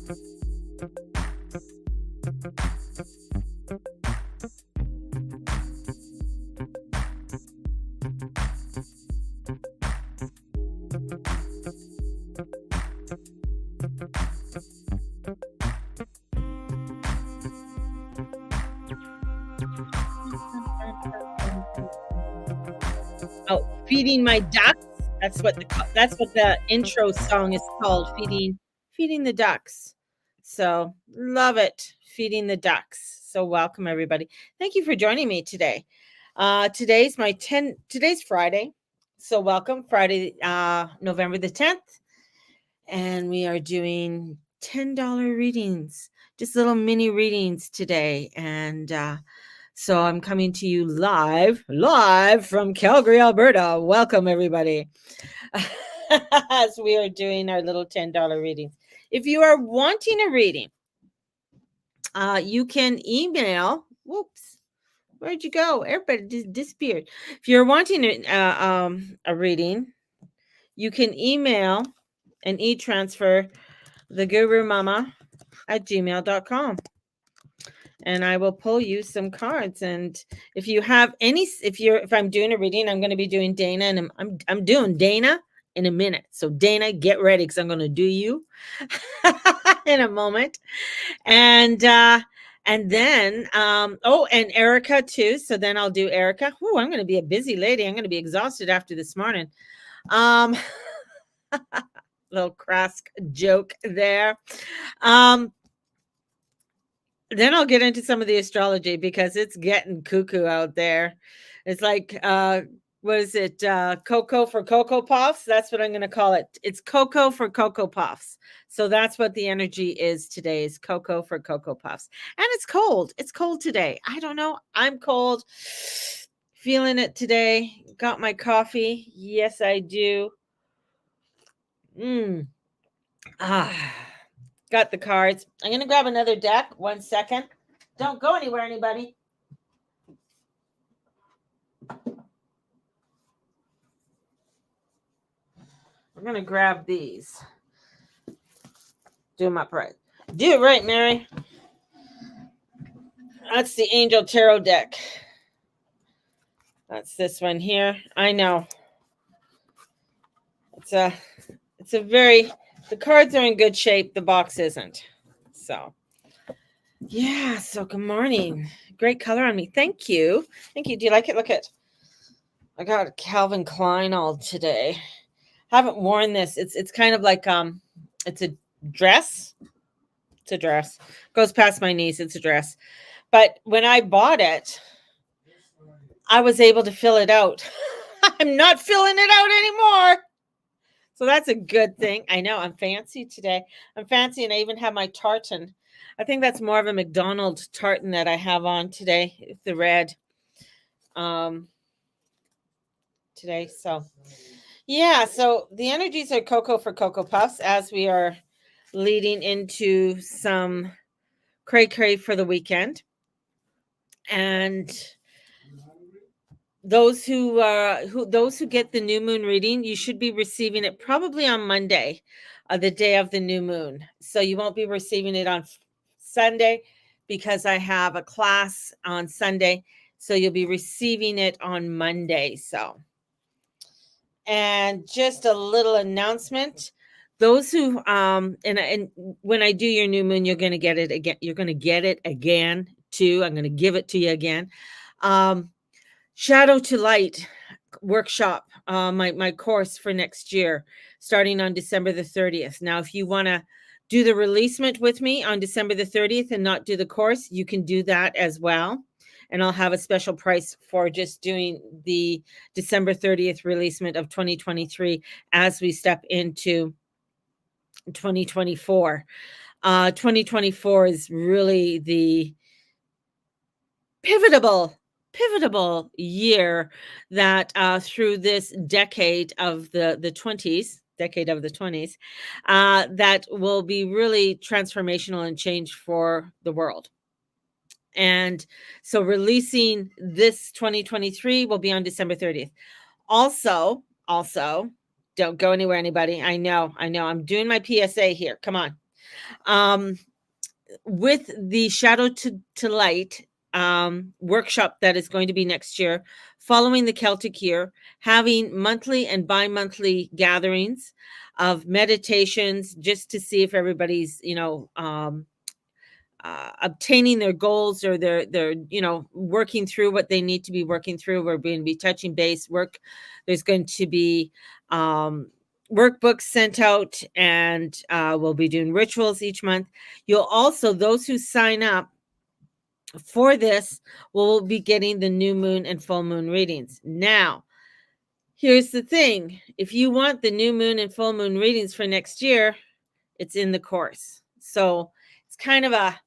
Oh, feeding my ducks. That's what the intro song is called, feeding the ducks. So, love it, feeding the ducks. So, welcome everybody. Thank you for joining me today. Today's Friday. So, welcome Friday, November the 10th, and we are doing $10 readings, just little mini readings today. And so I'm coming to you live from Calgary, Alberta. Welcome, everybody, as we are doing our little $10 readings. If you are wanting a reading, you can email. Whoops, where'd you go? Everybody disappeared. If you're wanting a reading, you can email an e-transfer thegurumama@gmail.com. And I will pull you some cards. And if I'm doing a reading, I'm going to be doing Dana, and I'm doing Dana in a minute. So Dana, get ready, because I'm going to do you in a moment. And then and Erica too. So then I'll do Erica. Ooh, I'm going to be a busy lady. I'm going to be exhausted after this morning. Little crass joke there. Then I'll get into some of the astrology, because it's getting cuckoo out there. It's like, what is it? Cocoa for Cocoa Puffs. That's what I'm going to call it. It's Cocoa for Cocoa Puffs. So that's what the energy is today, is Cocoa for Cocoa Puffs. And it's cold. It's cold today. I don't know. I'm cold. Feeling it today. Got my coffee. Yes, I do. Got the cards. I'm going to grab another deck. 1 second. Don't go anywhere, anybody. I'm going to grab these. Do them upright. Do it right, Mary. That's the Angel Tarot deck. That's this one here. I know. The cards are in good shape. The box isn't. So, yeah. So, good morning. Great color on me. Thank you. Thank you. Do you like it? Look at, I got Calvin Klein all today. Haven't worn this. It's kind of like, it's a dress. It's a dress. Goes past my knees. It's a dress. But when I bought it, I was able to fill it out. I'm not filling it out anymore. So that's a good thing. I know, I'm fancy today. I'm fancy, and I even have my tartan. I think that's more of a McDonald's tartan that I have on today, the red. Today. So, yeah. So the energies are Cocoa for Cocoa Puffs, as we are leading into some cray for the weekend. And those who get the new moon reading, you should be receiving it probably on Monday, the day of the new moon. So you won't be receiving it on Sunday, because I have a class on Sunday. So you'll be receiving it on Monday. So, and just a little announcement. Those who and when I do your new moon, you're going to get it again. You're going to get it again too. I'm going to give it to you again. Shadow to Light workshop, my course for next year, starting on December the 30th. Now, if you want to do the releasement with me on December the 30th and not do the course, you can do that as well. And I'll have a special price for just doing the December 30th releasement of 2023 as we step into 2024. 2024 is really the pivotal year that through this decade of the 20s, that will be really transformational and change for the world. And so releasing this 2023 will be on December 30th. Also, don't go anywhere, anybody. I know. I'm doing my PSA here. Come on. Um, with the Shadow to Light workshop that is going to be next year, following the Celtic year, having monthly and bi-monthly gatherings of meditations just to see if everybody's, obtaining their goals, or they're working through what they need to be working through. We're going to be touching base work. There's going to be workbooks sent out, and we'll be doing rituals each month. You'll also, those who sign up for this, will be getting the new moon and full moon readings. Now, here's the thing: if you want the new moon and full moon readings for next year, it's in the course. So it's kind of a,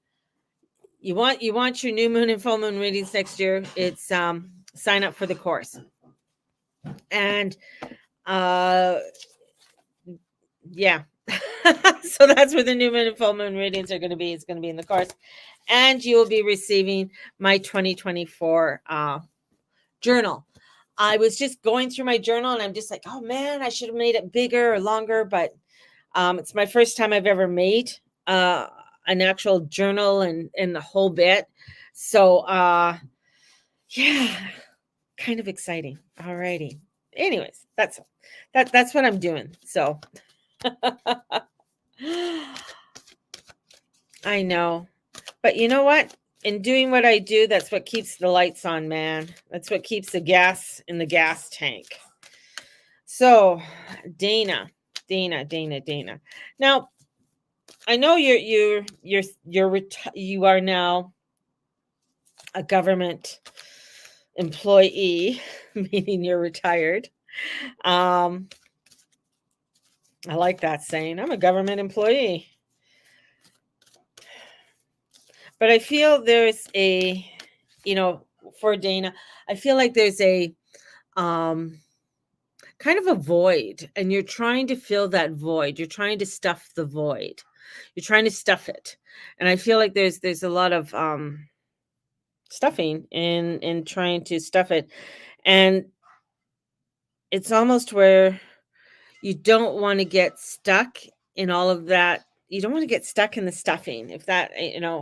you want your new moon and full moon readings next year, it's sign up for the course. And yeah. So that's where the new moon and full moon readings are going to be. It's going to be in the course, and you will be receiving my 2024 journal. I was just going through my journal, and I'm just like, oh man, I should have made it bigger or longer, but it's my first time I've ever made an actual journal and the whole bit. So yeah, kind of exciting. Alrighty. Anyways, that's what I'm doing. So I know. But you know what? In doing what I do, that's what keeps the lights on, man. That's what keeps the gas in the gas tank. So, Dana. Now, I know you are now a government employee, meaning you're retired. I like that saying. I'm a government employee. But I feel there's a, for Dana, I feel like there's a kind of a void, and you're trying to fill that void. You're trying to stuff the void. You're trying to stuff it. And I feel like there's a lot of stuffing in trying to stuff it. And it's almost where you don't want to get stuck in all of that. You don't want to get stuck in the stuffing, if that,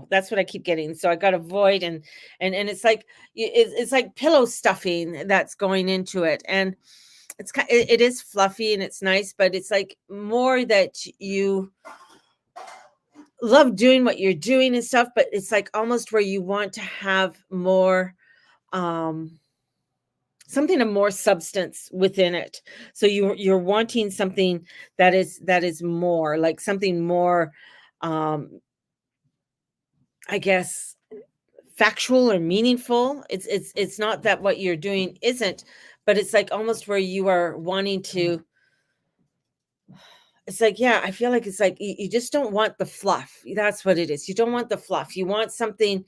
that's what I keep getting. So I got a void, and it's like, it's like pillow stuffing that's going into it. And it is fluffy and it's nice, but it's like more that you love doing what you're doing and stuff, but it's like almost where you want to have more, something of more substance within it. So you're wanting something that is more like something more, I guess, factual or meaningful. It's not that what you're doing isn't, but it's like almost where you are wanting to, it's like, yeah, I feel like it's like you just don't want the fluff. That's what it is. You don't want the fluff. You want something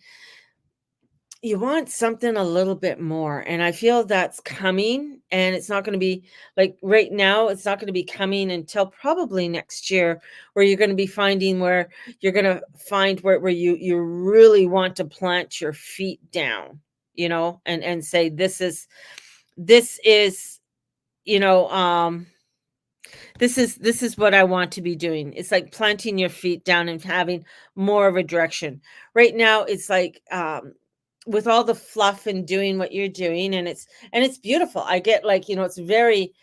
a little bit more. And I feel that's coming, and it's not going to be like right now, it's not going to be coming until probably next year, where you're going to be finding where you're going to find where you really want to plant your feet down, and say, this is, you know, this is what I want to be doing. It's like planting your feet down and having more of a direction. Right now, it's like, with all the fluff and doing what you're doing, and it's beautiful. I get like, it's very,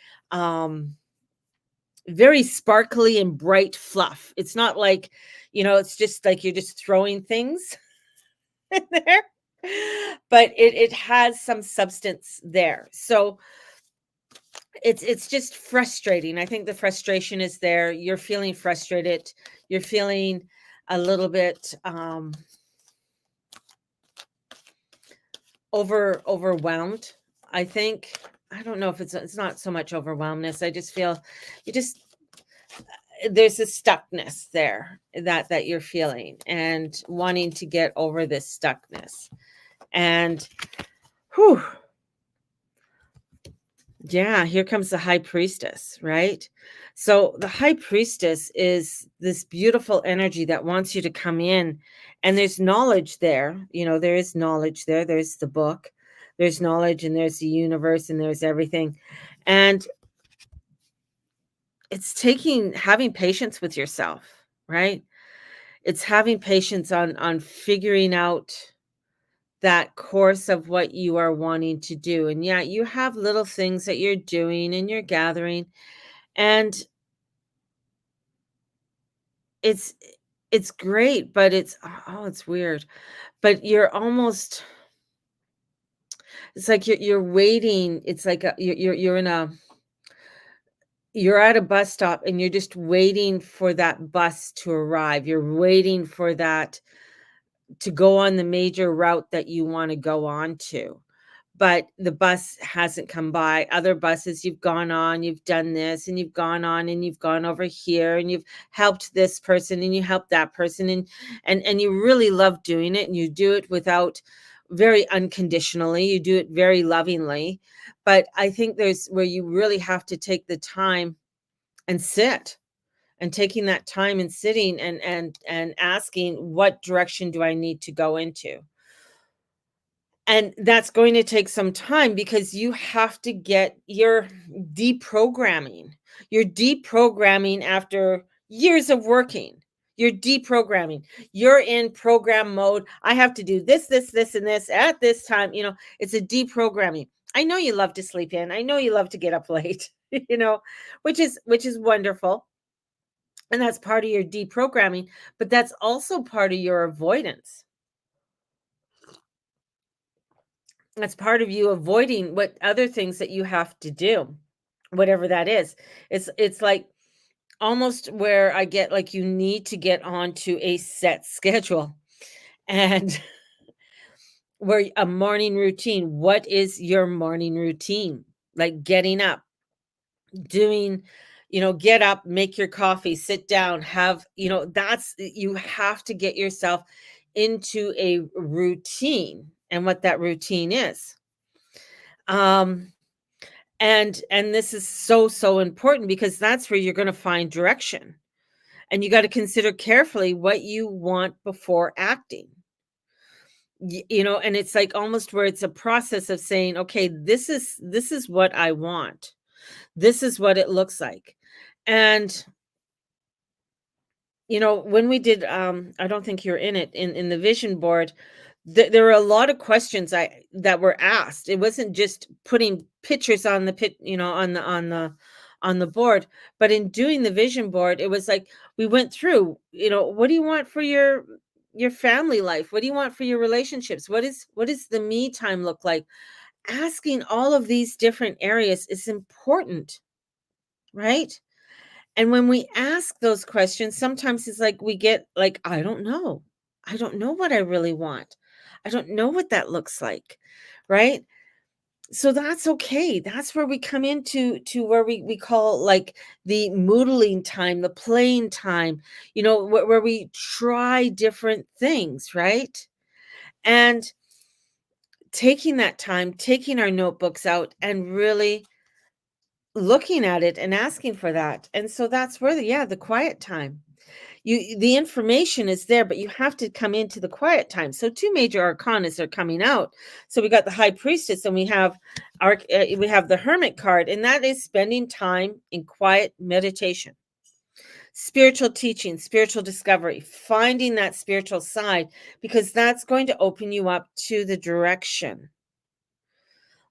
very sparkly and bright fluff. It's not like, it's just like you're just throwing things in there, but it has some substance there. So it's just frustrating. I think the frustration is there. You're feeling frustrated. You're feeling a little bit overwhelmed. I think, I don't know if it's not so much overwhelmness. I just feel there's a stuckness there that you're feeling, and wanting to get over this stuckness. And whew, yeah, here comes the high priestess, right? So the high priestess is this beautiful energy that wants you to come in, and there's knowledge there. There is knowledge there. There's the book, there's knowledge, and there's the universe, and there's everything. And it's having patience with yourself, right? it's having patience on figuring out that course of what you are wanting to do. And yeah, you have little things that you're doing and you're gathering, and it's it's great, but it's weird. But it's like you're waiting. It's like you're at a bus stop and you're just waiting for that bus to arrive. You're waiting for that to go on the major route that you want to go on to. But the bus hasn't come by. Other buses you've gone on, you've done this and you've gone on and you've gone over here and you've helped this person and you helped that person, and you really love doing it, and you do it without very unconditionally. You do it very lovingly. But I think there's where you really have to take the time and sit, and taking that time and sitting and asking, what direction do I need to go into? And that's going to take some time, because you have to get your deprogramming. You're deprogramming after years of working. You're deprogramming. You're in program mode. I have to do this, this, this, and this at this time. It's a deprogramming. I know you love to sleep in. I know you love to get up late, which is wonderful. And that's part of your deprogramming, but that's also part of your avoidance. That's part of you avoiding what other things that you have to do, whatever that is. It's like almost where I get like you need to get onto a set schedule, and where a morning routine. What is your morning routine? Like getting up, doing, get up, make your coffee, sit down, you have to get yourself into a routine, and what that routine is. Um and this is so, so important, because that's where you're going to find direction, and you got to consider carefully what you want before acting. And it's like almost where it's a process of saying, okay, this is what I want. This is what it looks like. And when we did, I don't think you're in it, in the vision board, there were a lot of questions that were asked. It wasn't just putting pictures on the pit, on the board, but in doing the vision board, it was like we went through, what do you want for your family life? What do you want for your relationships? What is the me time look like? Asking all of these different areas is important, right? And when we ask those questions, sometimes it's like we get like, I don't know. I don't know what I really want. I don't know what that looks like. Right. So that's okay. That's where we come into where we call like the moodling time, the playing time, where we try different things, right? And taking that time, taking our notebooks out and really looking at it and asking for that. And so that's where the quiet time. The information is there, but you have to come into the quiet time. So two major arcanas are coming out. So we got the high priestess, and we have the hermit card, and that is spending time in quiet meditation, spiritual teaching, spiritual discovery, finding that spiritual side, because that's going to open you up to the direction.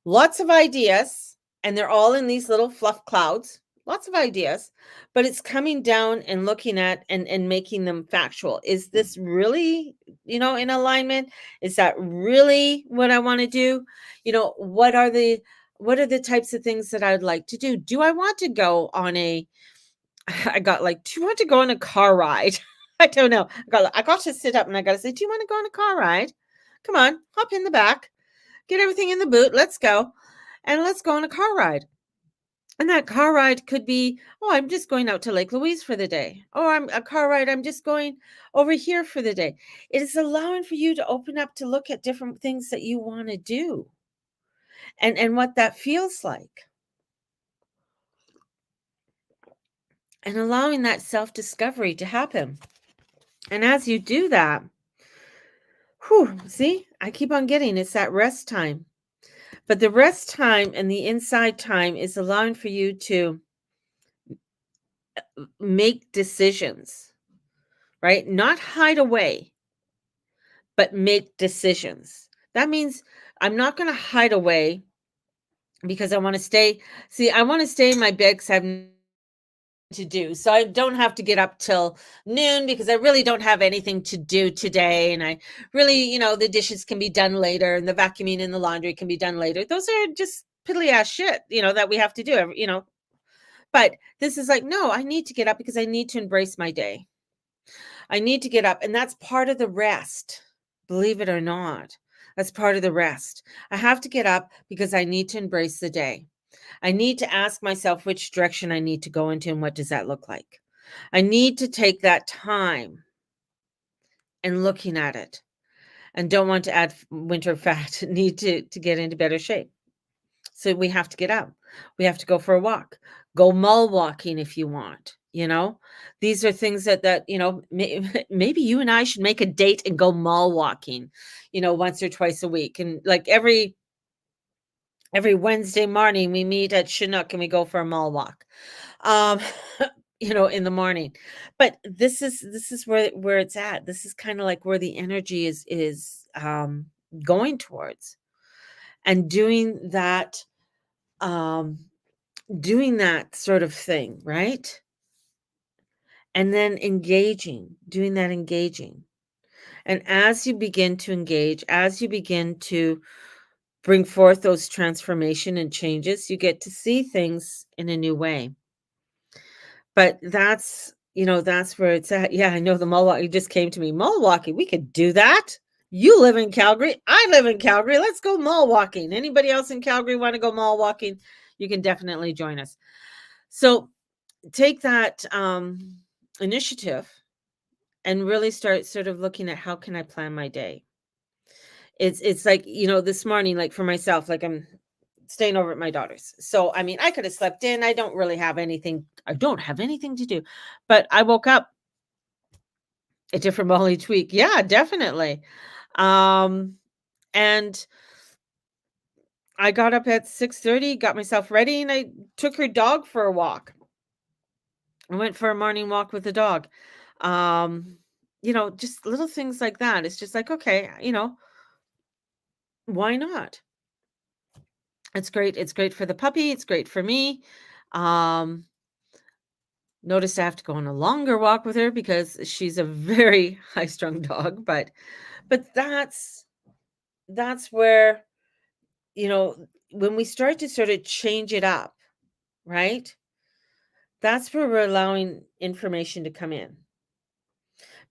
Lots of ideas, and they're all in these little fluff clouds. Lots of ideas, but it's coming down and looking at and making them factual. Is this really, in alignment? Is that really what I want to do? What are the types of things that I'd like to do? Do I want to go on a I got like, do you want to go on a car ride? I don't know. I got to sit up and I got to say, do you want to go on a car ride? Come on, hop in the back, get everything in the boot. Let's go. And let's go on a car ride. And that car ride could be, oh, I'm just going out to Lake Louise for the day. Or I'm a car ride, I'm just going over here for the day. It is allowing for you to open up to look at different things that you want to do, and what that feels like. And allowing that self-discovery to happen. And as you do that, see, I keep on getting it's that rest time. But the rest time and the inside time is allowing for you to make decisions, right? Not hide away, but make decisions. That means I'm not going to hide away because I want to stay. See, I want to stay in my bed because I have to do. So I don't have to get up till noon because I really don't have anything to do today. And I really, the dishes can be done later and the vacuuming and the laundry can be done later. Those are just piddly ass shit, that we have to do, But this is like, no, I need to get up because I need to embrace my day. I need to get up. And that's part of the rest. Believe it or not, that's part of the rest. I have to get up because I need to embrace the day. I need to ask myself which direction I need to go into and what does that look like. I need to take that time and looking at it and don't want to add winter fat, need to get into better shape. So we have to get up. We have to go for a walk. Go mall walking if you want, These are things that maybe you and I should make a date and go mall walking, once or twice a week. And like every Wednesday morning we meet at Chinook and we go for a mall walk. Um in the morning. But this is where it's at. This is kind of like where the energy is going towards. And um doing that sort of thing, right? And then doing that engaging. And as you begin to engage, as you begin to bring forth those transformation and changes, you get to see things in a new way. But that's where it's at. Yeah, I know the Milwaukee just came to me. Milwaukee, we could do that. You live in Calgary. I live in Calgary. Let's go mall walking. Anybody else in Calgary want to go mall walking? You can definitely join us. So take that initiative and really start sort of looking at how can I plan my day. It's like, this morning, like for myself, like I'm staying over at my daughter's. So, I mean, I could have slept in. I don't have anything to do. But I woke up a different ball each week. Yeah, definitely. Um, and I got up at 6:30, got myself ready, and I took her dog for a walk. I went for a morning walk with the dog. Um, just little things like that. It's just like, okay, why not? It's great. It's great for the puppy. It's great for me. Um, Notice I have to go on a longer walk with her because she's a very high-strung dog, but that's where, when we start to sort of change it up, right? That's where we're allowing information to come in.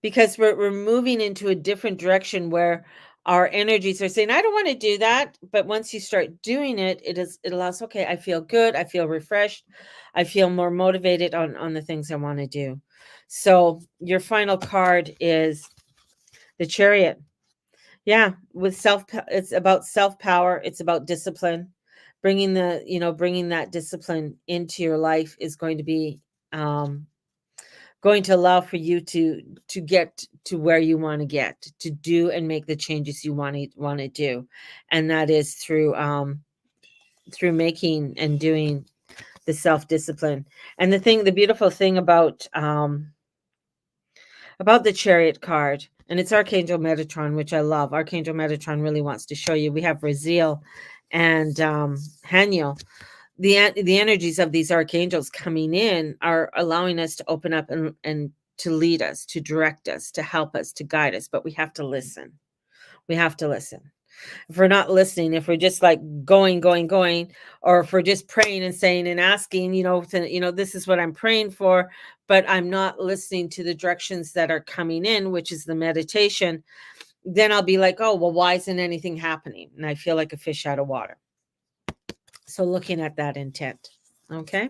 Because we're moving into a different direction where our energies are saying, I don't want to do that. But once you start doing it, it allows, okay, I feel good, I feel refreshed, I feel more motivated on the things I want to do. So your final card is the Chariot. Yeah, it's about self-power, it's about discipline. Bringing that discipline into your life is going to allow for you to get to where you want to get, to do and make the changes you want to do. And that is through making and doing the self-discipline. And the beautiful thing about the Chariot card, and it's Archangel Metatron, which I love. Archangel Metatron really wants to show you. We have Raziel and Haniel. The energies of these archangels coming in are allowing us to open up and to lead us, to direct us, to help us, to guide us. But we have to listen. We have to listen. If we're not listening, if we're just like going, or if we're just praying and saying and asking, this is what I'm praying for, but I'm not listening to the directions that are coming in, which is the meditation, then I'll be like, oh, well, why isn't anything happening? And I feel like a fish out of water. So looking at that intent. Okay.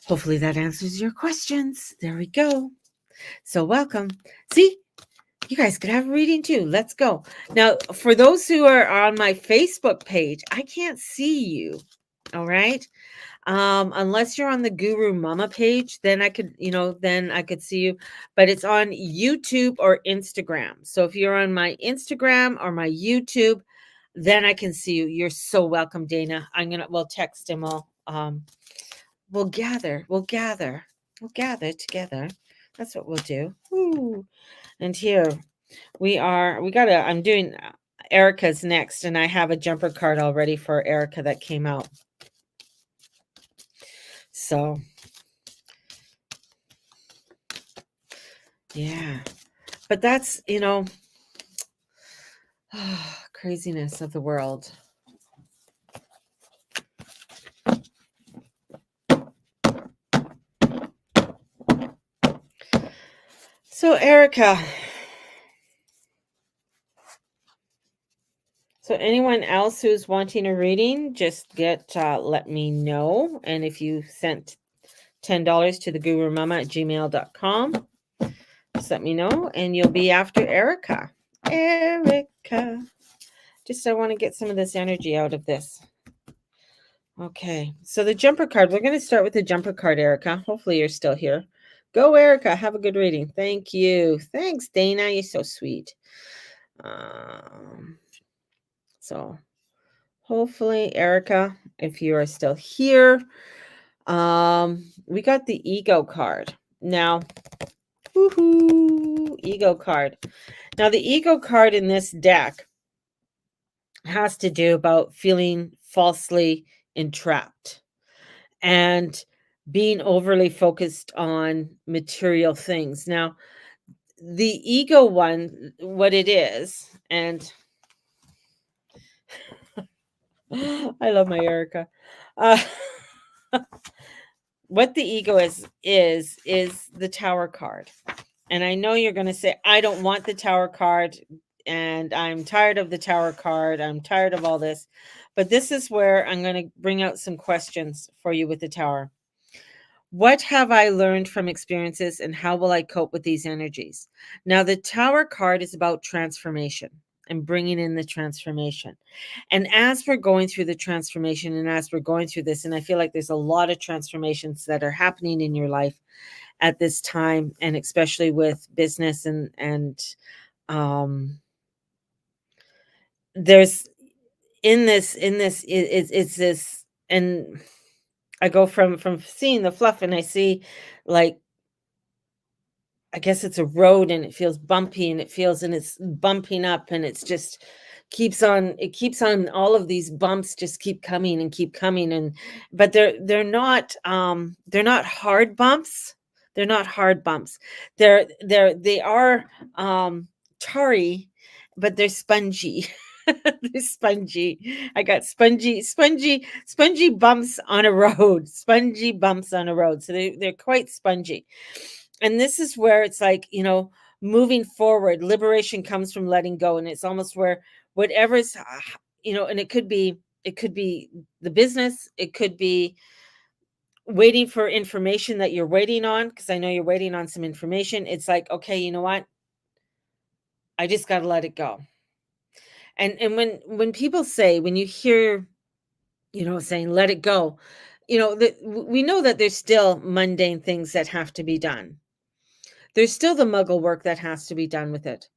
Hopefully that answers your questions. There we go. So welcome. See, you guys could have a reading too. Let's go. Now, for those who are on my Facebook page, I can't see you. All right. Unless you're on the Guru Mama page, then I could see you, but it's on YouTube or Instagram. So if you're on my Instagram or my YouTube, then I can see you. You're so welcome, Dana. We'll text him all. We'll gather together. That's what we'll do. Ooh. And here I'm doing Erica's next, and I have a jumper card already for Erica that came out. So, yeah. But that's, craziness of the world. So, Erica. So, anyone else who's wanting a reading, just let me know. And if you sent $10 to the gurumama@gmail.com, just let me know, and you'll be after Erica. Erica. Just I want to get some of this energy out of this. Okay, so the jumper card. We're going to start with the jumper card, Erica. Hopefully you're still here. Go, Erica. Have a good reading. Thank you. Thanks, Dana. You're so sweet. So hopefully, Erica, if you are still here, we got the ego card. Now, woohoo, ego card. Now, the ego card in this deck has to do about feeling falsely entrapped and being overly focused on material things. Now, the ego one, what it is, and I love my Erica. What the ego is the Tower card. And I know you're going to say, I don't want the Tower card, and I'm tired of the Tower card. I'm tired of all this. But this is where I'm going to bring out some questions for you with the Tower. What have I learned from experiences, and how will I cope with these energies? Now, the Tower card is about transformation and bringing in the transformation. And as we're going through the transformation, and as we're going through this, and I feel like there's a lot of transformations that are happening in your life at this time, and especially with business and there's in this it's this, and I go from seeing the fluff, and I see, like, I guess it's a road, and it feels bumpy, and it's bumping up, and it's just keeps on, all of these bumps just keep coming and keep coming, and but they're not hard bumps. They're not hard bumps. They are tarry, but they're spongy. They're spongy. I got spongy bumps on a road. Spongy bumps on a road. So they're quite spongy. And this is where it's like, moving forward, liberation comes from letting go. And it's almost where whatever's, and it could be the business, it could be waiting for information that you're waiting on, because I know you're waiting on some information. It's like, okay, you know what? I just got to let it go. And when people say, when you hear, saying let it go, we know that there's still mundane things that have to be done. There's still the muggle work that has to be done with it.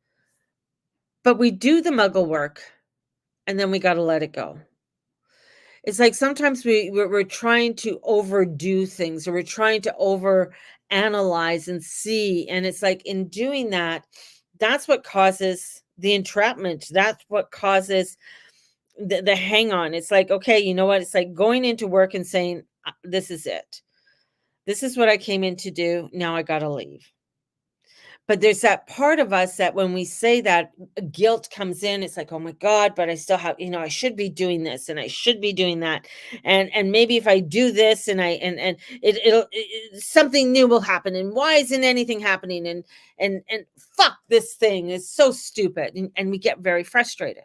But we do the muggle work, and then we got to let it go. It's like sometimes we're trying to overdo things, or we're trying to over analyze and see. And it's like, in doing that, that's what causes the entrapment. That's what causes the hang on. It's like, okay, you know what? It's like going into work and saying, this is it. This is what I came in to do. Now I got to leave. But there's that part of us that when we say that, guilt comes in. It's like, oh my God, but I still have, I should be doing this, and I should be doing that. And maybe if I do this, and something new will happen. And why isn't anything happening? And fuck, this thing is so stupid. And we get very frustrated.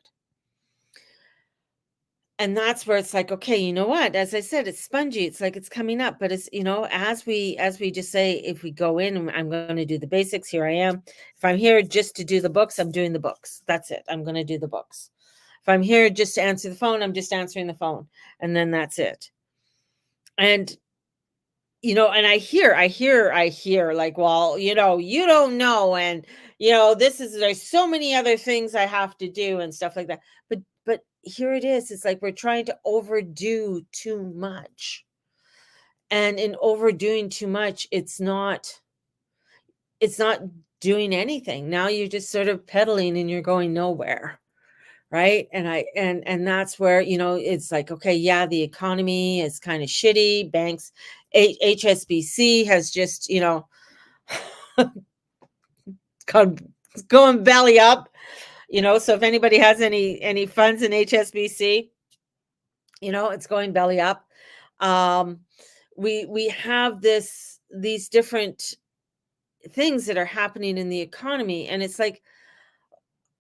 And that's where it's like, okay, you know what? As I said, it's spongy. It's like it's coming up, but it's, as we just say, if we go in and I'm going to do the basics, here I am. If I'm here just to do the books, I'm doing the books. That's it. I'm going to do the books. If I'm here just to answer the phone, I'm just answering the phone. And then that's it. And and I hear like, well, you don't know. And, there's so many other things I have to do and stuff like that. But here it is. It's like we're trying to overdo too much. And in overdoing too much, it's not, it's not doing anything. Now you're just sort of pedaling and you're going nowhere. Right. And that's where, it's like, okay, yeah, the economy is kind of shitty. Banks, HSBC has just, gone, going belly up, so if anybody has any funds in HSBC, it's going belly up. We have these different things that are happening in the economy, and it's like,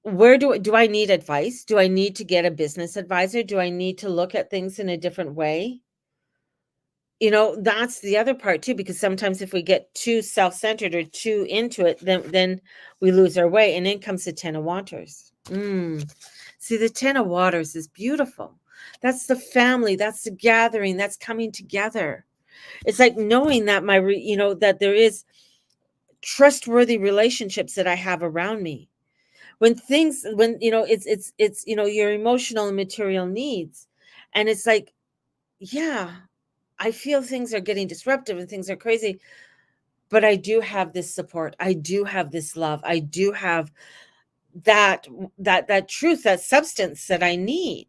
where do I need advice? Do I need to get a business advisor? Do I need to look at things in a different way? That's the other part too, because sometimes if we get too self-centered or too into it, then we lose our way. And in comes the 10 of Waters. See, the 10 of Waters is beautiful. That's the family. That's the gathering. That's coming together. It's like knowing that that there is trustworthy relationships that I have around me. When it's your emotional and material needs, and it's like, yeah, I feel things are getting disruptive and things are crazy, but I do have this support. I do have this love. I do have that truth, that substance that I need.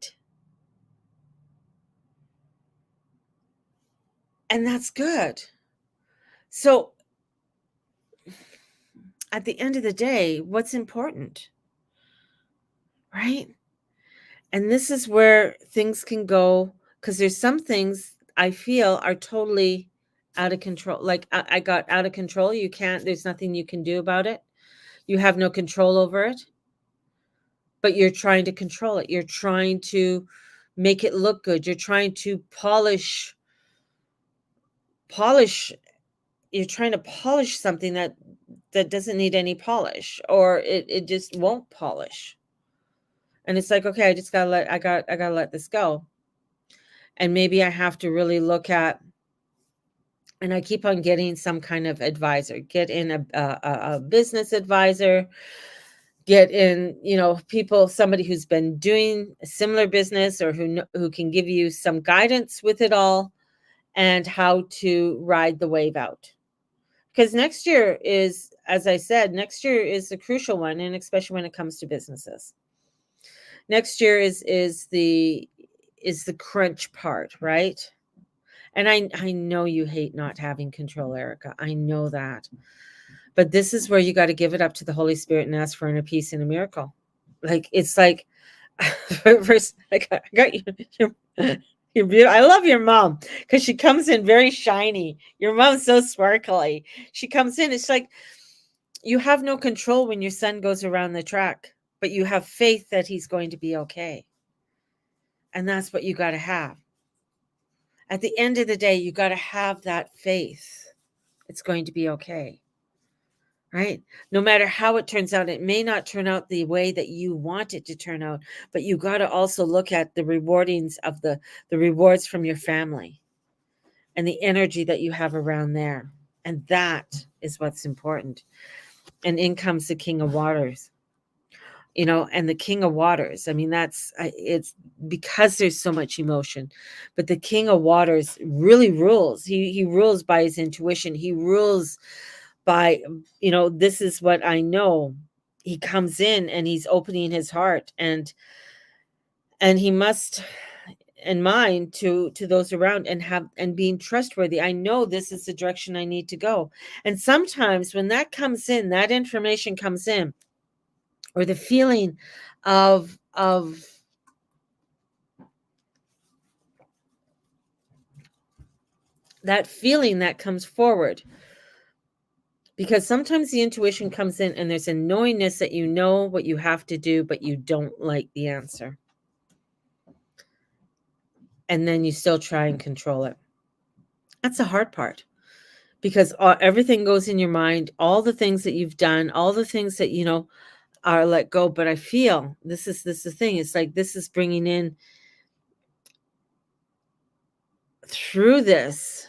And that's good. So at the end of the day, what's important? Right? And this is where things can go, because there's some things I feel are totally out of control. Like I got out of control. There's nothing you can do about it. You have no control over it, but you're trying to control it. You're trying to make it look good. You're trying to polish. You're trying to polish something that doesn't need any polish, or it just won't polish. And it's like, okay, I gotta let this go. And maybe I have to really look at, and I keep on getting some kind of advisor, get in a business advisor, get in, somebody who's been doing a similar business, or who can give you some guidance with it all, and how to ride the wave out. Because next year is, as I said, next year is a crucial one, and especially when it comes to businesses. Next year is the crunch part, right? And I know you hate not having control, Erica. I know that. But this is where you got to give it up to the Holy Spirit and ask for inner peace and a miracle. Like, it's like, first, I got your beautiful. I love your mom, because she comes in very shiny. Your mom's so sparkly. She comes in, it's like, you have no control when your son goes around the track, but you have faith that he's going to be okay. And that's what you got to have. At the end of the day, you got to have that faith. It's going to be okay. Right? No matter how it turns out, it may not turn out the way that you want it to turn out, but you got to also look at the rewardings of the rewards from your family and the energy that you have around there. And that is what's important. And in comes the King of Waters. And the King of Waters, I mean, it's because there's so much emotion, but the King of Waters really rules. He rules by his intuition. He rules by, this is what I know. He comes in and he's opening his heart, and he must, and mind, to those around, and being trustworthy. I know this is the direction I need to go. And sometimes when that comes in, that information comes in, or the feeling of that feeling that comes forward, because sometimes the intuition comes in and there's a knowingness that you know what you have to do, but you don't like the answer. And then you still try and control it. That's the hard part, because everything goes in your mind, all the things that you've done, all the things that, are let go. But I feel this is the thing. It's like, this is bringing in through this,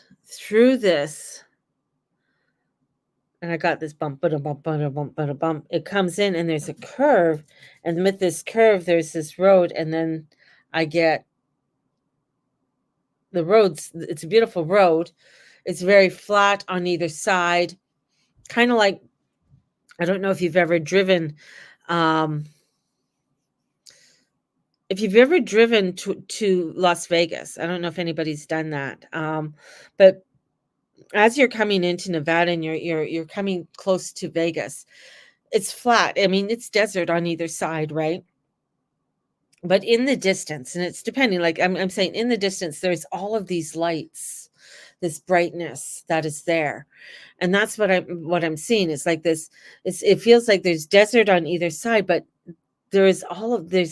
and I got this bump, bump. It comes in and there's a curve, and with this curve, there's this road, and then I get the roads. It's a beautiful road. It's very flat on either side, kind of like I don't know if you've ever driven, um, to Las Vegas. I don't know if anybody's done that. But as you're coming into Nevada and you're coming close to Vegas, it's flat. I mean, it's desert on either side, right? But in the distance, and it's depending, like I'm saying, in the distance, there's all of these lights, this brightness that is there. And that's what I'm seeing. It's like this, it feels like there's desert on either side, but there's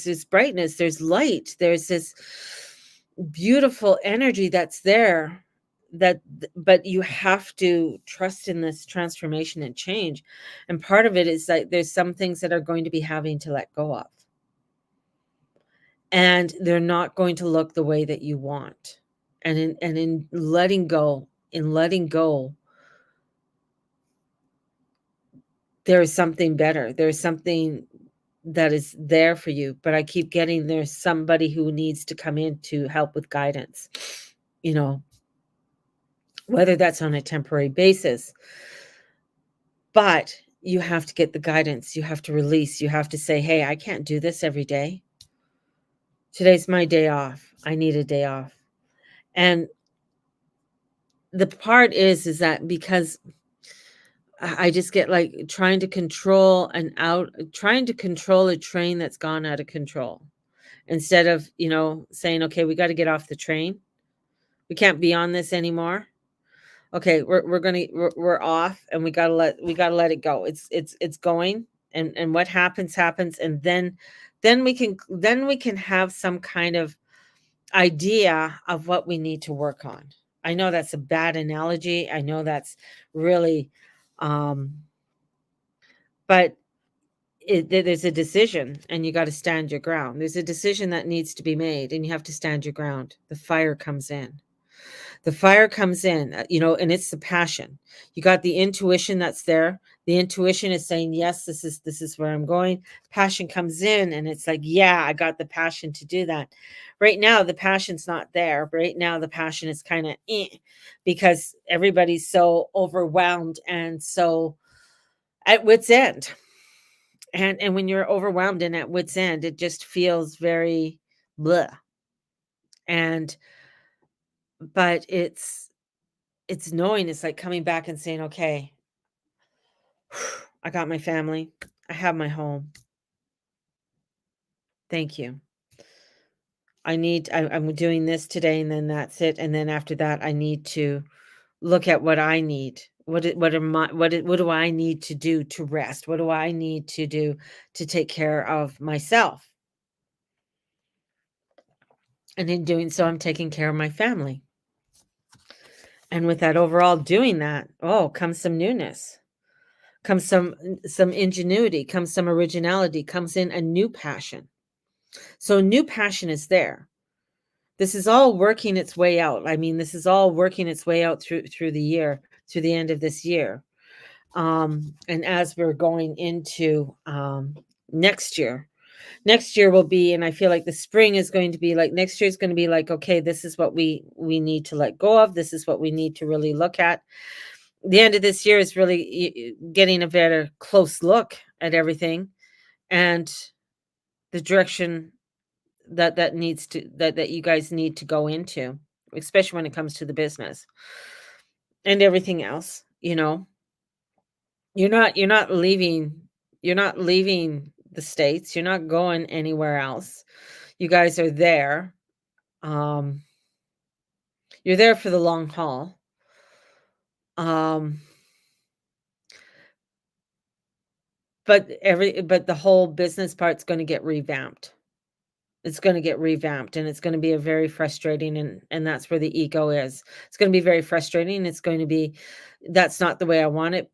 this brightness, there's light, there's this beautiful energy that's there, but you have to trust in this transformation and change. And part of it is that there's some things that are going to be having to let go of, and they're not going to look the way that you want. And in letting go, there is something better. There's something that is there for you. But I keep getting there's somebody who needs to come in to help with guidance, you know, whether that's on a temporary basis. But you have to get the guidance. You have to release. You have to say, hey, I can't do this every day. Today's my day off. I need a day off. And the part is that because I just get like trying to control a train that's gone out of control, instead of, saying, okay, we got to get off the train. We can't be on this anymore. Okay, we're off, and we gotta let it go. It's going, and what happens, and then we can have some kind of idea of what we need to work on. I know that's a bad analogy. I know that's really, um, but there's a decision, and you got to stand your ground. There's a decision that needs to be made, and you have to stand your ground. The fire comes in. And it's the passion. You got the intuition that's there. The intuition is saying, yes, this is where I'm going. Passion comes in, and it's like, yeah, I got the passion to do that. Right now, the passion's not there. Right now, the passion is kind of because everybody's so overwhelmed and so at wit's end. And when you're overwhelmed and at wit's end, it just feels very blah. And but it's knowing, it's like coming back and saying, okay, I got my family. I have my home. Thank you. I'm doing this today, and then that's it. And then after that, I need to look at what I need. What do I need to do to rest? What do I need to do to take care of myself? And in doing so, I'm taking care of my family. And with that overall doing that, comes some newness, comes some ingenuity, comes some originality, comes in a new passion. So new passion is there. This is all working its way out. I mean, this is all working its way out through the year, through the end of this year. And as we're going into next year, will be, and I feel like the spring is going to be like, next year is going to be like, okay, this is what we need to let go of. This is what we need to really look at. The end of this year is really getting a better close look at everything and the direction that you guys need to go into, especially when it comes to the business and everything else. You're not leaving the States. You're not going anywhere else. You guys are there. um you're there for the long haul. um but the whole business part's going to get revamped. It's gonna get revamped, and it's gonna be a very frustrating, and that's where the ego is. It's gonna be very frustrating. It's going to be, "That's not the way I want it,"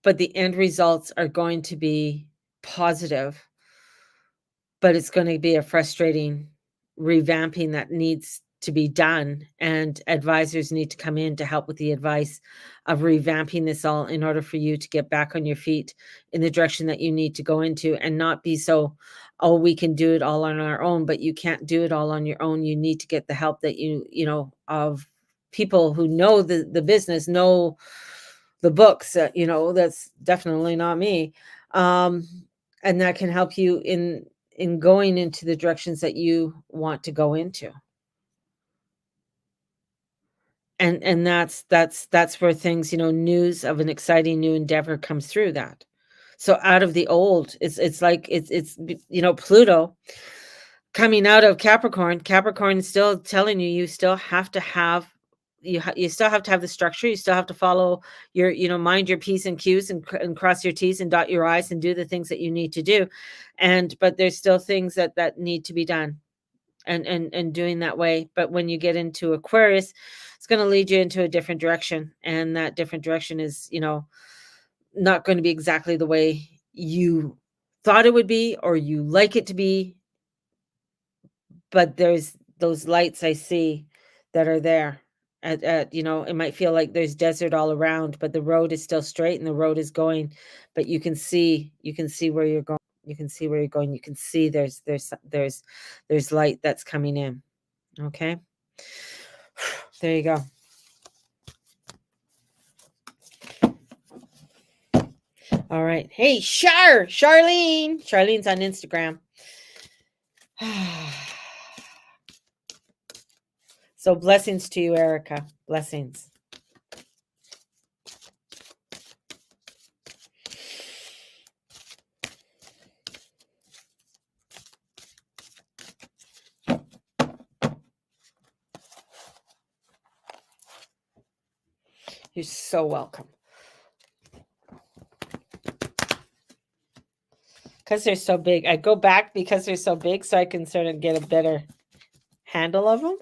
but the end results are going to be positive, but it's gonna be a frustrating revamping that needs to be done, and advisors need to come in to help with the advice of revamping this all in order for you to get back on your feet in the direction that you need to go into, and not be so, "Oh, we can do it all on our own," but you can't do it all on your own. You need to get the help that of people who know the business, know the books, that's definitely not me. Um, and that can help you in going into the directions that you want to go into. And that's where things, news of an exciting new endeavor comes through that. So out of the old, it's like Pluto coming out of Capricorn. Capricorn is still telling you, you still have to have you still have to have the structure. You still have to follow your, mind your P's and Q's, and cross your T's and dot your I's and do the things that you need to do. But there's still things that need to be done, and doing that way. But when you get into Aquarius, it's going to lead you into a different direction, and that different direction is, not going to be exactly the way you thought it would be or you like it to be. But there's those lights I see that are there. It might feel like there's desert all around, but the road is still straight and the road is going. But you can see where you're going. You can see where you're going. You can see there's light that's coming in. Okay. There you go. All right. Hey, Charlene. Charlene's on Instagram. So blessings to you, Erica. Blessings. You're so welcome. Because they're so big. I go back because they're so big so I can sort of get a better handle of them.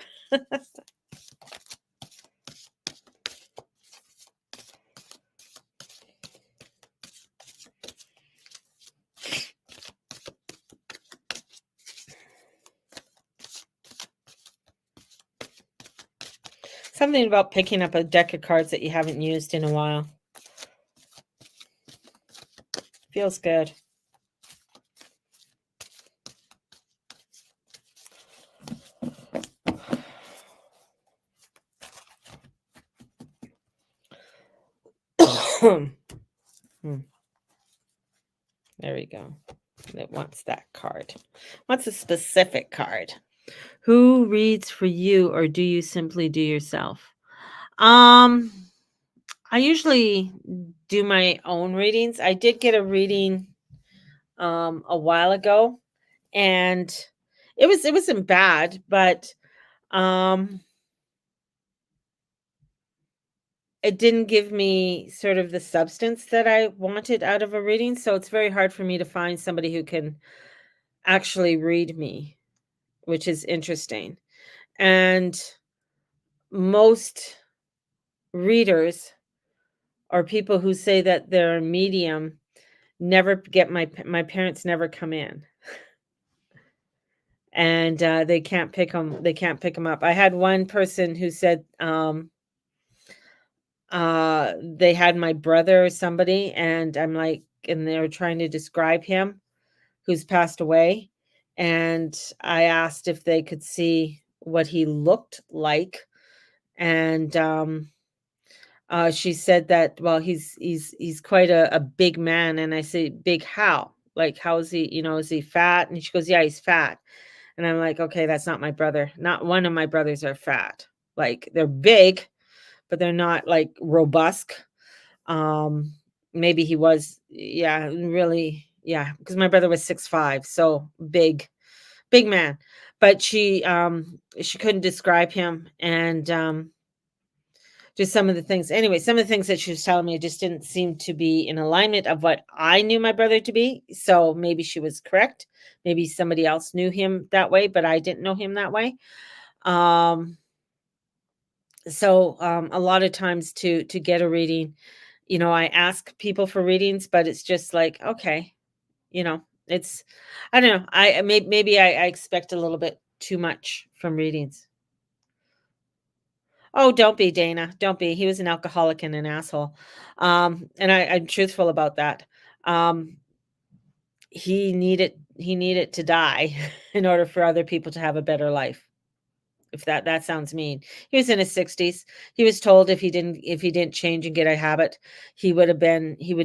Something about picking up a deck of cards that you haven't used in a while. Feels good. There we go. It wants that card. Wants a specific card. Who reads for you, or do you simply do yourself? I usually do my own readings. I did get a reading a while ago, and it wasn't bad, but it didn't give me sort of the substance that I wanted out of a reading. So it's very hard for me to find somebody who can actually read me, which is interesting. And most readers or people who say that they're a medium never get my parents never come in. And they can't pick them up. I had one person who said they had my brother or somebody, and I'm like, and they were trying to describe him, who's passed away, and I asked if they could see what he looked like, and she said that, well, he's quite a big man, and I say, big how? Like, how is he? Is he fat? And she goes, yeah, he's fat. And I'm like, okay, that's not my brother. Not one of my brothers are fat. Like, they're big, but they're not like robust. Maybe he was, yeah, really, yeah, because my brother was 6'5", so big man. But she couldn't describe him, and just some of the things. Anyway, some of the things that she was telling me just didn't seem to be in alignment of what I knew my brother to be. So maybe she was correct. Maybe somebody else knew him that way, but I didn't know him that way. So a lot of times to get a reading, I ask people for readings, but it's just like, okay, it's, I don't know. Maybe I expect a little bit too much from readings. Oh, don't be, Dana. Don't be. He was an alcoholic and an asshole. And I'm truthful about that. Um, he needed to die in order for other people to have a better life. if that sounds mean. He was in his 60s. He was told if he didn't change and get a habit, he would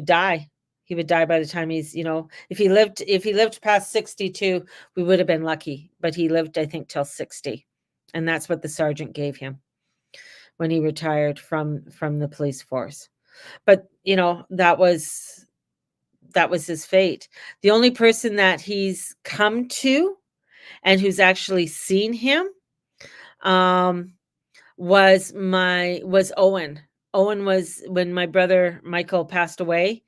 die. He would die by the time he's, if he lived past 62, we would have been lucky. But he lived, I think, till 60. And that's what the sergeant gave him when he retired from the police force. But, that was his fate. The only person that he's come to and who's actually seen him was Owen. Owen was, when my brother Michael passed away,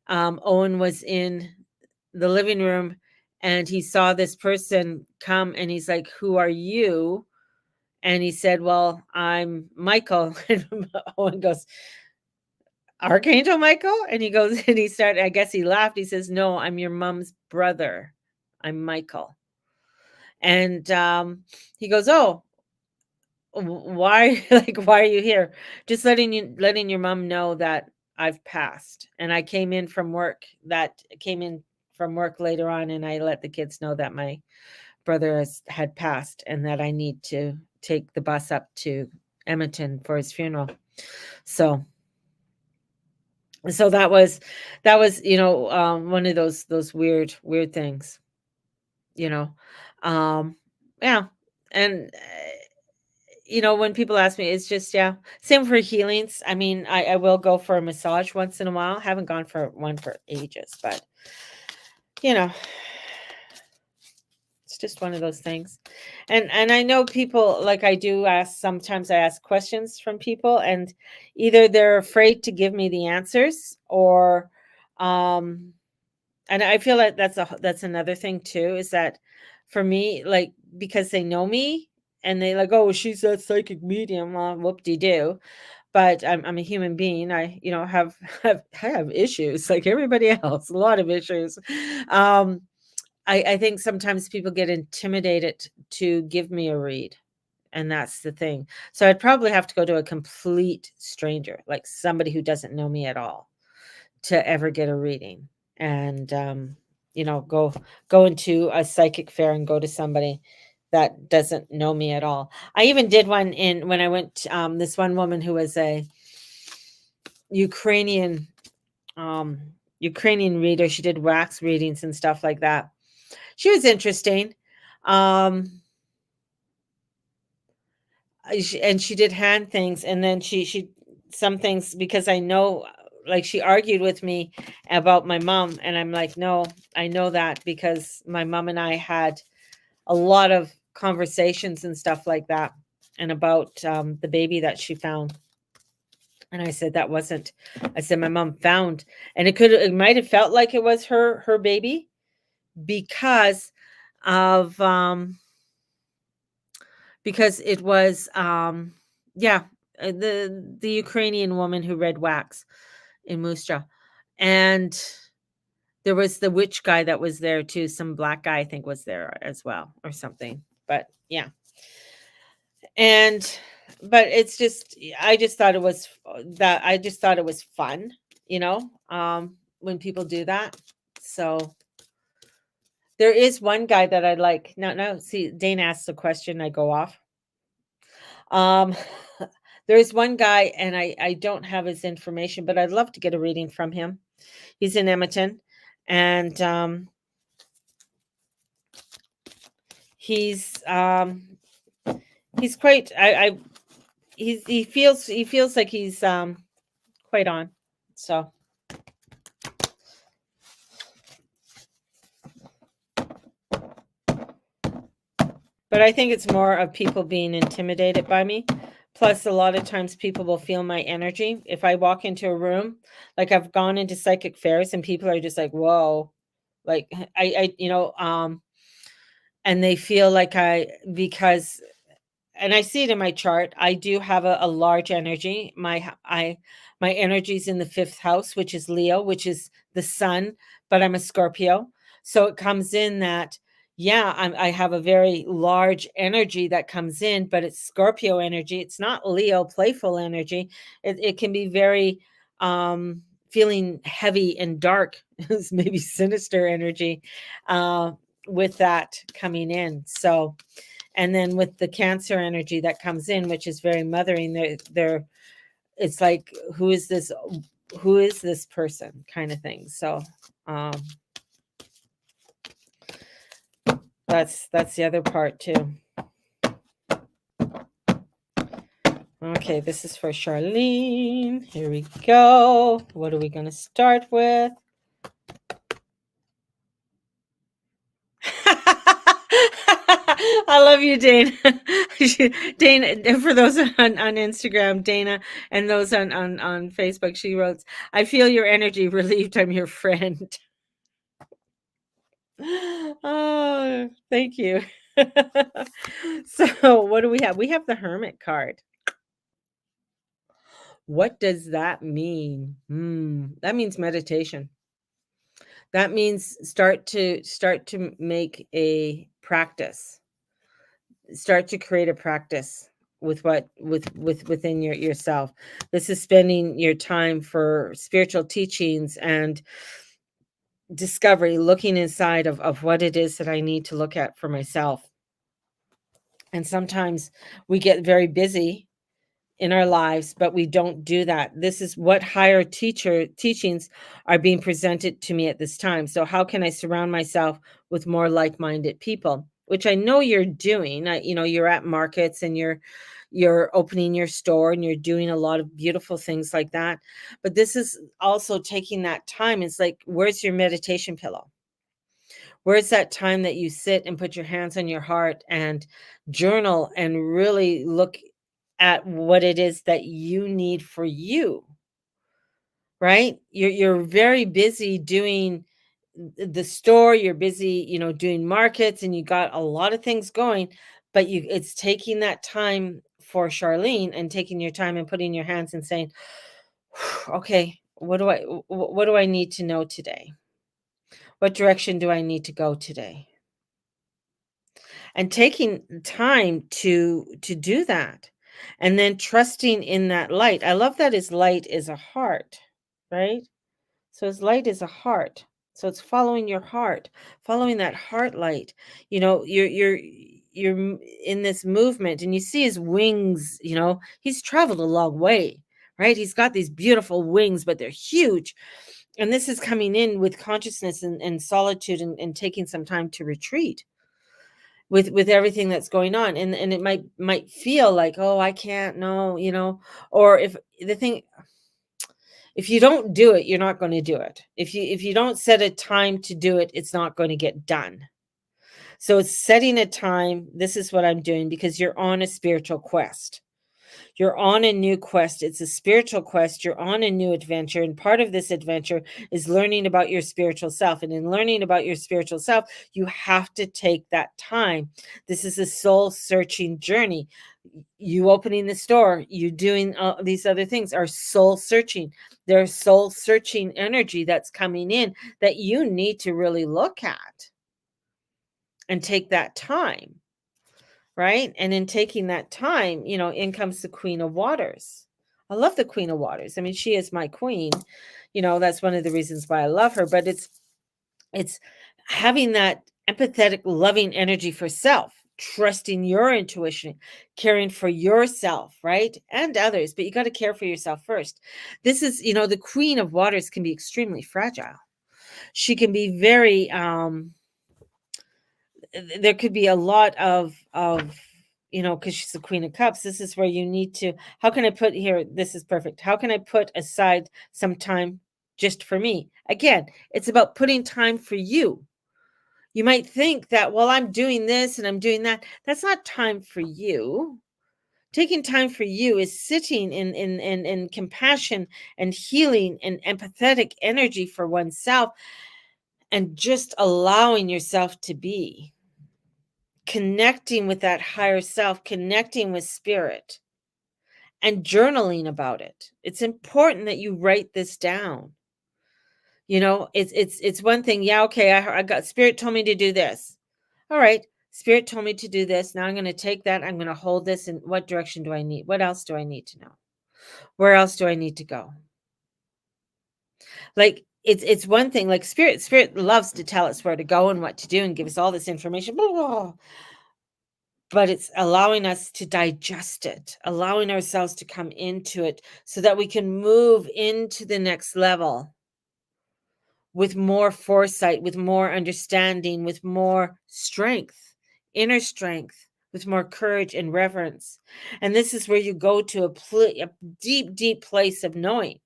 Owen was in the living room and he saw this person come and he's like, "Who are you?" And he said, "Well, I'm Michael." And Owen goes, "Archangel Michael?" And he goes, and he started, I guess he laughed. He says, "No, I'm your mom's brother. I'm Michael." And he goes, "Oh, why why are you here?" "Just letting your mom know that I've passed, and I came in from work later on, and I let the kids know that my brother had passed and that I need to take the bus up to Edmonton for his funeral." So that was one of those weird things, you know. Yeah. And when people ask me, it's just, yeah, same for healings. I mean, I will go for a massage once in a while. Haven't gone for one for ages, but it's just one of those things. And I know people, like, sometimes I ask questions from people, and either they're afraid to give me the answers, or and I feel like that's another thing too, is that for me, like, because they know me and they like, "Oh, she's that psychic medium." Well, whoop-de-doo. But I'm a human being. I, I have issues like everybody else, a lot of issues. I think sometimes people get intimidated to give me a read, and that's the thing. So I'd probably have to go to a complete stranger, like somebody who doesn't know me at all, to ever get a reading. And go into a psychic fair and go to somebody that doesn't know me at all. I even did one when I went, this one woman who was a Ukrainian reader. She did wax readings and stuff like that. She was interesting. And she did hand things, and then she some things, because I know, like, she argued with me about my mom, and I'm like, "No, I know that because my mom and I had a lot of conversations and stuff like that, and about the baby that she found." And I said, I said, "My mom found," and it might have felt like it was her baby, because of because it was yeah, the Ukrainian woman who read wax in Moose Jaw. And there was the witch guy that was there too. Some black guy, I think, was there as well, or something. But yeah. And but it's just, I just thought it was fun, when people do that. So there is one guy that I like. No, see, Dane asks a question, I go off. There is one guy, and I don't have his information, but I'd love to get a reading from him. He's in Edmonton, and he's quite, he feels like he's quite on. So but I think it's more of people being intimidated by me. Plus, a lot of times people will feel my energy. If I walk into a room, like, I've gone into psychic fairs and people are just like, "Whoa." Like, and they feel like and I see it in my chart. I do have a large energy. My energy's in the 5th house, which is Leo, which is the sun, but I'm a Scorpio. So it comes in that, yeah, I have a very large energy that comes in, but it's Scorpio energy. It's not Leo playful energy. It can be very feeling heavy and dark, maybe sinister energy with that coming in. So And then with the Cancer energy that comes in, which is very mothering, they're it's like, who is this person kind of thing. So um that's the other part too. Okay, this is for Charlene. Here we go. What are we going to start with? I love you, Dana. Dana, for those on Instagram, Dana, and those on Facebook, she wrote, "I feel your energy, relieved I'm your friend." Oh, thank you. So what do we have? We have the Hermit card. What does that mean? That means meditation. That means start to make a practice. Start to create a practice with within yourself. This is spending your time for spiritual teachings and discovery, looking inside of what it is that I need to look at for myself. And sometimes we get very busy in our lives, but we don't do that. This is what higher teachings are being presented to me at this time. So how can I surround myself with more like-minded people, which I know you're doing. You're at markets and you're opening your store and you're doing a lot of beautiful things like that. But this is also taking that time. It's like, where's your meditation pillow? Where's that time that you sit and put your hands on your heart and journal and really look at what it is that you need for you, right? You're very busy doing the store, you're busy, doing markets, and you got a lot of things going, but it's taking that time for Charlene and taking your time and putting your hands and saying, okay, what do I need to know today? What direction do I need to go today? And taking time to do that, and then trusting in that light. I love that his light is a heart, right? So his light is a heart. So it's following your heart, following that heart light. You're in this movement, and you see his wings. He's traveled a long way, right? He's got these beautiful wings, but they're huge. And this is coming in with consciousness and solitude, and taking some time to retreat with everything that's going on. And it might feel like, oh, I can't, no, or if you don't do it, you're not going to do it. If you don't set a time to do it, it's not going to get done. So it's setting a time. This is what I'm doing, because you're on a spiritual quest. You're on a new quest. It's a spiritual quest. You're on a new adventure. And part of this adventure is learning about your spiritual self. And in learning about your spiritual self, you have to take that time. This is a soul searching journey. You opening the store, you doing these other things are soul searching. There's soul searching energy that's coming in that you need to really look at and take that time. Right? And in taking that time, in comes the Queen of Waters. I love the Queen of Waters. I mean, she is my queen. That's one of the reasons why I love her, but it's having that empathetic, loving energy for self, trusting your intuition, caring for yourself, right? And others, but you got to care for yourself first. This is, the Queen of Waters can be extremely fragile. She can be very there could be a lot of because she's the Queen of Cups. This is where you need to, how can I put here, this is perfect, how can I put aside some time just for me? Again, it's about putting time for you. You might think that, well, I'm doing this and I'm doing that. That's not time for you. Taking time for you is sitting in compassion and healing and empathetic energy for oneself, and just allowing yourself to be, connecting with that higher self, connecting with spirit, and journaling about it. It's important that you write this down. It's one thing. Yeah, okay, I got, spirit told me to do this. All right, spirit told me to do this. Now I'm going to take that. I'm going to hold this. And what direction do I need? What else do I need to know? Where else do I need to go? Like, it's one thing, like spirit loves to tell us where to go and what to do and give us all this information. Blah, blah, blah. but it's allowing us to digest it, allowing ourselves to come into it so that we can move into the next level with more foresight, with more understanding, with more strength, inner strength, with more courage and reverence. And this is where you go to a deep, deep place of knowing.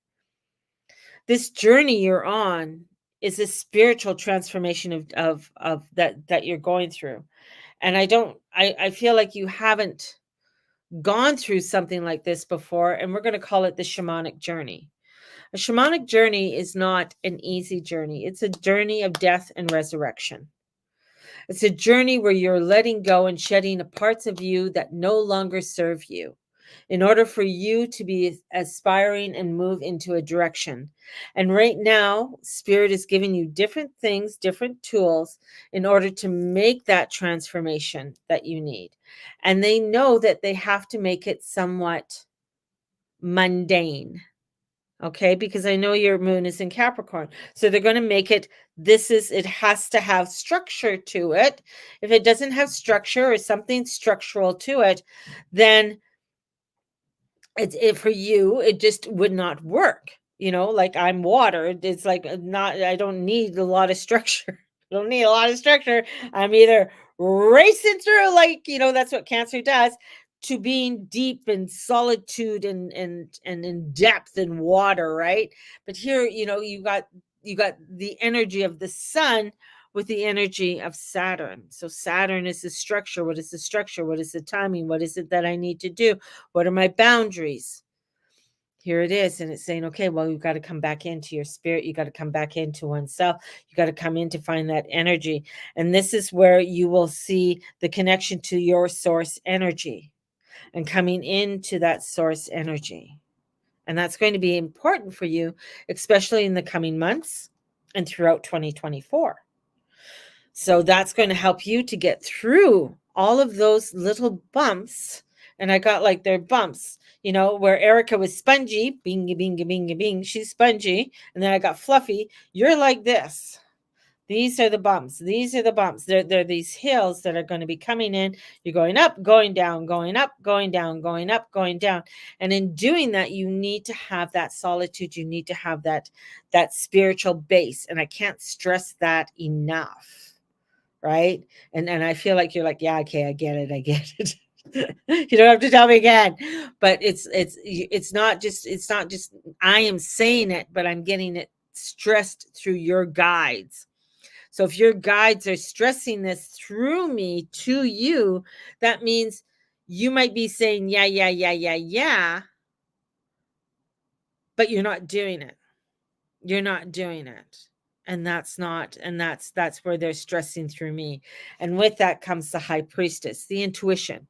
This journey you're on is a spiritual transformation of that you're going through. And I feel like you haven't gone through something like this before, and we're going to call it the shamanic journey. A shamanic journey is not an easy journey. It's a journey of death and resurrection. It's a journey where you're letting go and shedding the parts of you that no longer serve you in order for you to be aspiring and move into a direction. And right now, Spirit is giving you different things, different tools in order to make that transformation that you need. And they know that they have to make it somewhat mundane. Okay, because I know your moon is in Capricorn. So they're going to make it, it has to have structure to it. If it doesn't have structure or something structural to it, then for you, it just would not work. Like I'm water. It's like I don't need a lot of structure. I don't need a lot of structure. I'm either racing through, like, that's what Cancer does, to being deep in solitude and in depth in water, right? But here, you got the energy of the sun with the energy of Saturn. So Saturn is the structure. What is the structure? What is the timing? What is it that I need to do? What are my boundaries? Here it is. And it's saying, okay, well, you've got to come back into your spirit. You got to come back into oneself. You got to come in to find that energy. And this is where you will see the connection to your source energy and coming into that source energy. And that's going to be important for you, especially in the coming months and throughout 2024. So that's going to help you to get through all of those little bumps. And I got like their bumps, where Erica was spongy, bingy, bingy, bingy, bing, she's spongy. And then I got Fluffy. You're like this. These are the bumps. These are the bumps. They're these hills that are going to be coming in. You're going up, going down, going up, going down, going up, going down. And in doing that, you need to have that solitude. You need to have that spiritual base. And I can't stress that enough. Right? And I feel like you're like, yeah, okay, I get it. You don't have to tell me again. But it's not just I am saying it, but I'm getting it stressed through your guides. So if your guides are stressing this through me to you, that means you might be saying, yeah, but you're not doing it. You're not doing it. And that's where they're stressing through me. And with that comes the High Priestess, the intuition.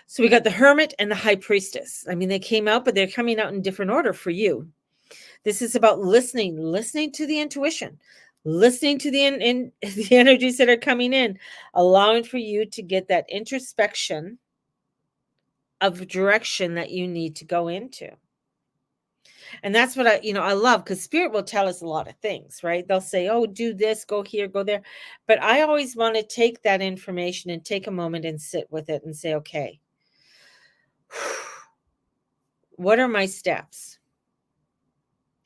So we got the Hermit and the High Priestess. I mean, they came out, but they're coming out in different order for you. This is about listening to the intuition, listening to the energies that are coming in, allowing for you to get that introspection of direction that you need to go into. And that's what I love, because Spirit will tell us a lot of things, right? They'll say, oh, do this, go here, go there. But I always want to take that information and take a moment and sit with it and say, okay, what are my steps?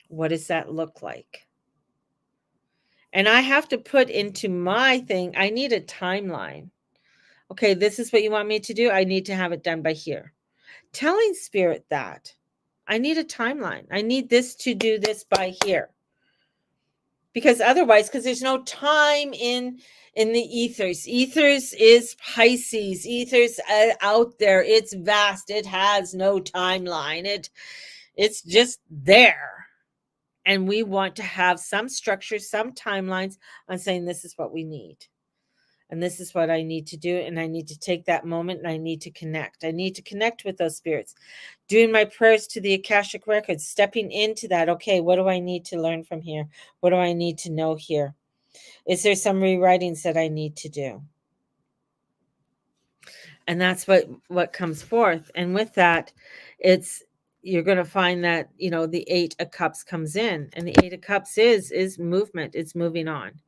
What does that look like? And I have to put into my thing, I need a timeline. Okay, this is what you want me to do. I need to have it done by here. Telling Spirit that I need a timeline. I need this to do this by here. Because otherwise, because there's no time in the ethers. Ethers is Pisces. Ethers out there. It's vast. It has no timeline. It's just there. And we want to have some structure, some timelines on saying this is what we need. And this is what I need to do. And I need to take that moment and I need to connect. I need to connect with those spirits. Doing my prayers to the Akashic Records, stepping into that. Okay, what do I need to learn from here? What do I need to know here? Is there some rewritings that I need to do? And that's what comes forth. And with that, you're going to find that, the 8 of Cups comes in. And the 8 of Cups is movement. It's moving on.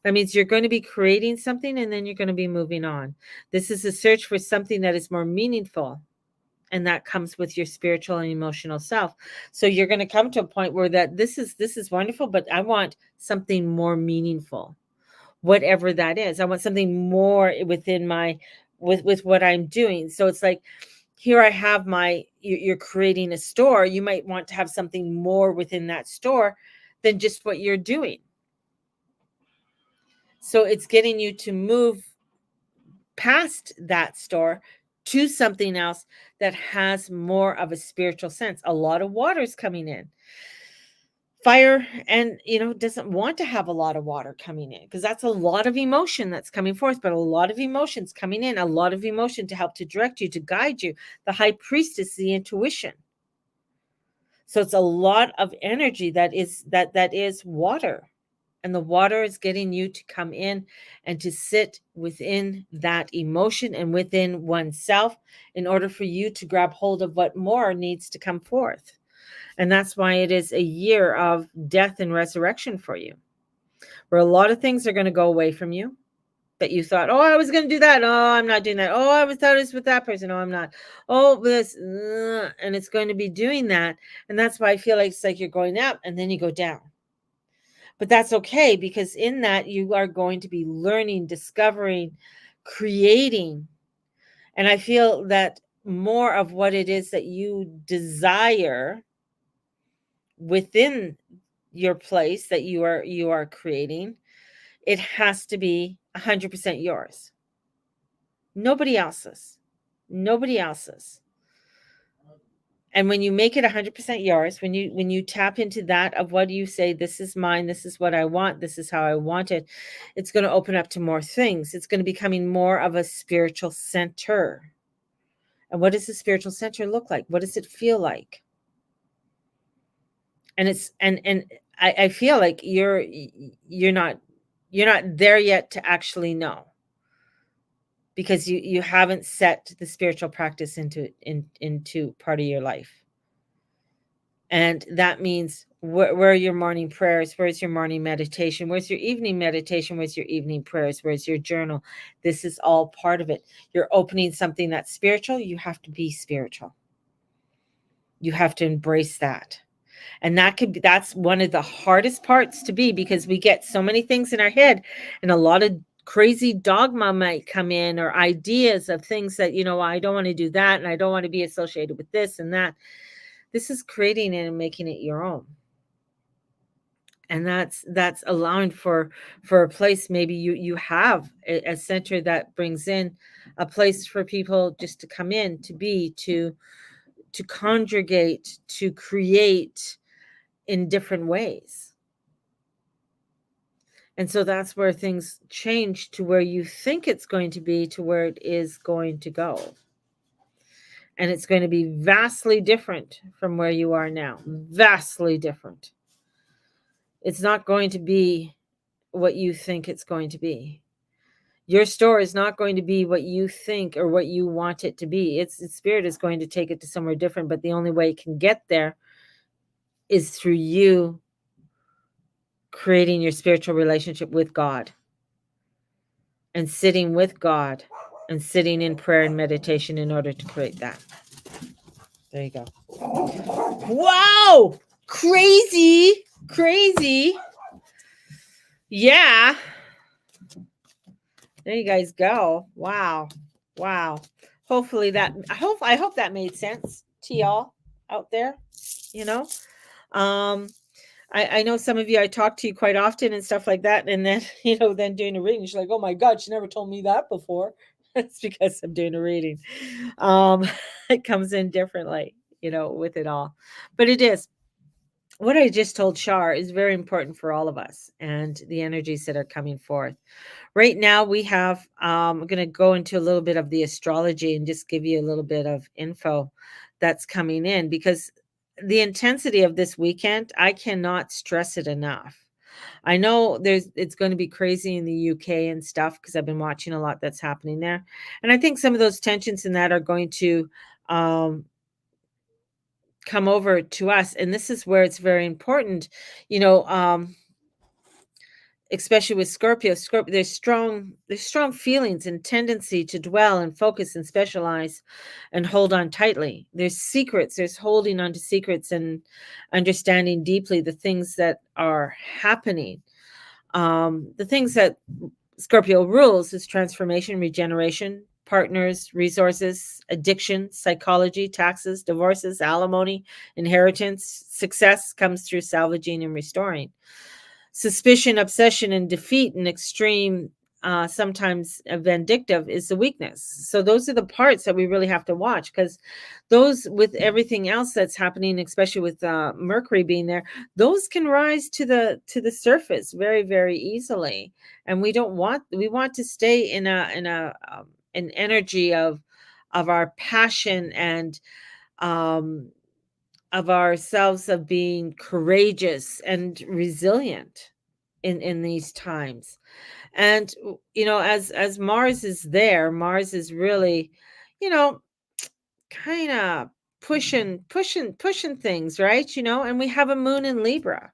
That means you're going to be creating something and then you're going to be moving on. This is a search for something that is more meaningful. And that comes with your spiritual and emotional self. So you're going to come to a point where that this is wonderful, but I want something more meaningful, whatever that is. I want something more within my with what I'm doing. So it's like, here I have you're creating a store. You might want to have something more within that store than just what you're doing. So it's getting you to move past that store to something else that has more of a spiritual sense. A lot of water is coming in. Fire, and doesn't want to have a lot of water coming in, because that's a lot of emotion that's coming forth, but a lot of emotions coming in, a lot of emotion to help to direct you, to guide you. The high priestess, the intuition. So it's a lot of energy that is water. And the water is getting you to come in and to sit within that emotion and within oneself in order for you to grab hold of what more needs to come forth. And that's why it is a year of death and resurrection for you, where a lot of things are going to go away from you that you thought, oh, I was going to do that. Oh, I'm not doing that. Oh, I was thought it was with that person. No, I'm not. Oh, this, and it's going to be doing that. And that's why I feel like it's like you're going up and then you go down. But that's okay, because in that you are going to be learning, discovering, creating. And I feel that more of what it is that you desire within your place that you are creating, it has to be 100% yours. Nobody else's. Nobody else's. And when you make it 100% yours, when you tap into that of what you say, this is mine, this is what I want, this is how I want it, it's going to open up to more things. It's going to be becoming more of a spiritual center. And what does the spiritual center look like? What does it feel like? And it's and I feel like you're not there yet to actually know, because you haven't set the spiritual practice into part of your life. And that means, where are your morning prayers? Where's your morning meditation? Where's your evening meditation? Where's your evening prayers? Where's your journal? This is all part of it. You're opening something that's spiritual. You have to be spiritual. You have to embrace that. And that's one of the hardest parts to be, because we get so many things in our head, and a lot of crazy dogma might come in, or ideas of things that, I don't want to do that, and I don't want to be associated with this and that. This is creating it and making it your own. And that's allowing for a place. Maybe you have a center that brings in a place for people just to come in, to be, to congregate, to create in different ways. And so that's where things change, to where you think it's going to be, to where it is going to go. And it's going to be vastly different from where you are now. Vastly different. It's not going to be what you think it's going to be. Your store is not going to be what you think or what you want it to be. Its spirit is going to take it to somewhere different, but the only way it can get there is through you creating your spiritual relationship with God, and sitting with God, and sitting in prayer and meditation in order to create that. There you go. Wow! Crazy! Yeah. There you guys go. Wow. Hopefully I hope that made sense to y'all out there. I know some of you, I talk to you quite often and stuff like that. And then, then doing a reading, she's like, oh my God, she never told me that before. It's because I'm doing a reading. It comes in differently, with it all. But it is. What I just told Shar is very important for all of us, and the energies that are coming forth. Right now we have, I'm going to go into a little bit of the astrology and just give you a little bit of info that's coming in, because the intensity of this weekend, I cannot stress it enough. I know it's going to be crazy in the UK and stuff, because I've been watching a lot that's happening there. And I think some of those tensions in that are going to come over to us. And this is where it's very important, especially with Scorpio. Scorpio, there's strong feelings and tendency to dwell and focus and specialize and hold on tightly. There's secrets, there's holding on to secrets and understanding deeply the things that are happening. The things that Scorpio rules is transformation, regeneration, partners, resources, addiction, psychology, taxes, divorces, alimony, inheritance. Success comes through salvaging and restoring. Suspicion, obsession, and defeat and extreme, sometimes vindictive, is the weakness. So those are the parts that we really have to watch, because those, with everything else that's happening, especially with Mercury being there, those can rise to the surface very, very easily. And we want to stay in an energy of our passion and um of ourselves, of being courageous and resilient in these times. And as Mars is there, Mars is really, you know kind of pushing things, right? And we have a moon in Libra,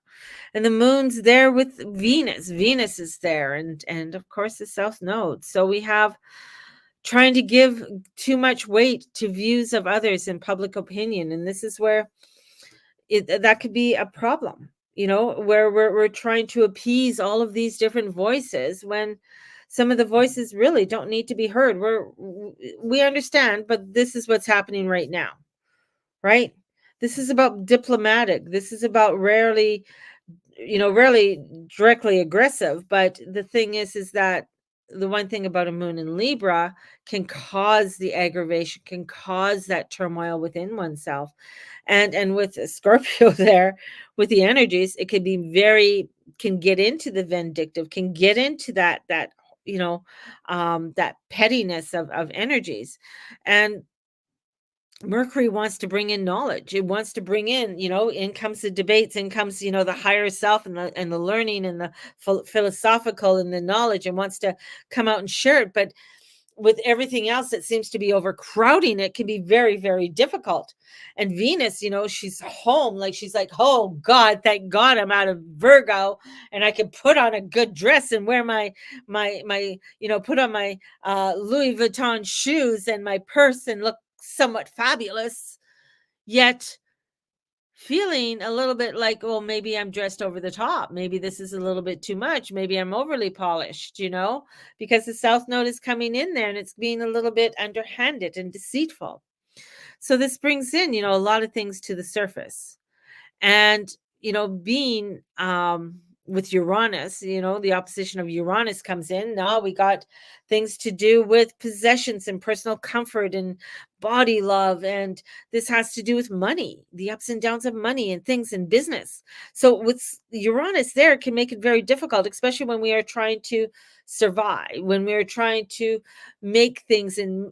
and the moon's there with Venus is there, and of course the south node. So we have trying to give too much weight to views of others in public opinion, and this is where that could be a problem, where we're trying to appease all of these different voices, when some of the voices really don't need to be heard. We understand, but this is what's happening right now, right? This is about diplomatic. This is about rarely directly aggressive. But the thing is that the one thing about a moon in Libra can cause the aggravation, can cause that turmoil within oneself. And with Scorpio there, with the energies, it can get into the vindictive, can get into that that pettiness of energies. And Mercury wants to bring in knowledge. It wants to bring in comes the debates, in comes, the higher self, and the learning, and the philosophical, and the knowledge, and wants to come out and share it. But with everything else that seems to be overcrowding, it can be very, very difficult. And Venus, she's home, like she's like, oh God, thank God I'm out of Virgo, and I can put on a good dress and wear my put on my Louis Vuitton shoes and my purse and look somewhat fabulous, yet feeling a little bit like, well, maybe I'm dressed over the top. Maybe this is a little bit too much. Maybe I'm overly polished, because the South Node is coming in there and it's being a little bit underhanded and deceitful. So this brings in, a lot of things to the surface. And, being with Uranus, the opposition of Uranus comes in. Now we got things to do with possessions and personal comfort and body love. And this has to do with money, the ups and downs of money and things in business. So with Uranus there, it can make it very difficult, especially when we are trying to survive, when we're trying to make things and,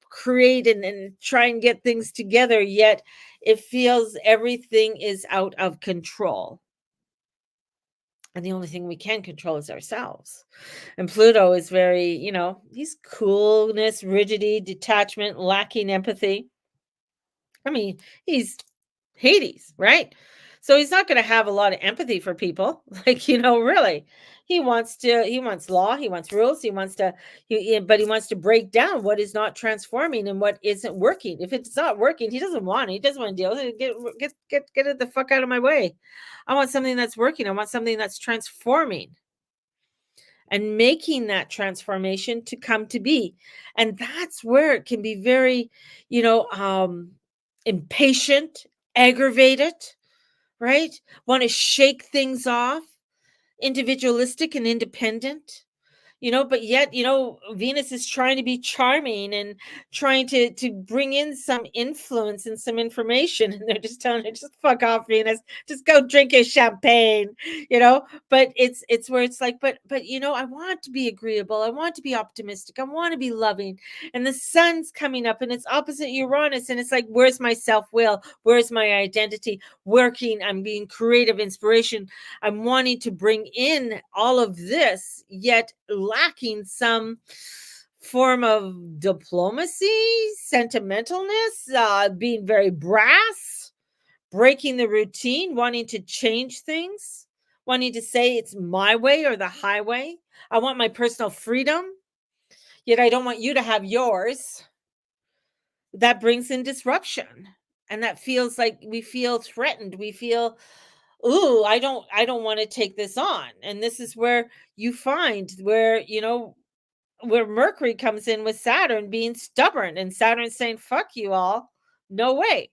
create and try and get things together, yet it feels everything is out of control. And the only thing we can control is ourselves. And Pluto is very, he's coolness, rigidity, detachment, lacking empathy. I mean, he's Hades, right? So he's not going to have a lot of empathy for people. Like, really. He wants law, he wants rules, but he wants to break down what is not transforming and what isn't working. If it's not working, he doesn't want to deal with it. Get it the fuck out of my way. I want something that's working. I want something that's transforming and making that transformation to come to be. And that's where it can be very, impatient, aggravated, right? Want to shake things off, individualistic and independent, but yet, Venus is trying to be charming and trying to bring in some influence and some information. And they're just telling her, just fuck off, Venus, just go drink your champagne, but it's where it's like, but, I want to be agreeable. I want to be optimistic. I want to be loving. And the sun's coming up and it's opposite Uranus. And it's like, where's my self-will? Where's my identity? Working. I'm being creative, inspiration. I'm wanting to bring in all of this, yet lacking some form of diplomacy, sentimentalness, being very brass, breaking the routine, wanting to change things, wanting to say it's my way or the highway. I want my personal freedom, yet I don't want you to have yours. That brings in disruption. And that feels like we feel threatened. We feel, ooh, I don't want to take this on. And this is where you find where, where Mercury comes in with Saturn being stubborn and Saturn saying, fuck you all. No way.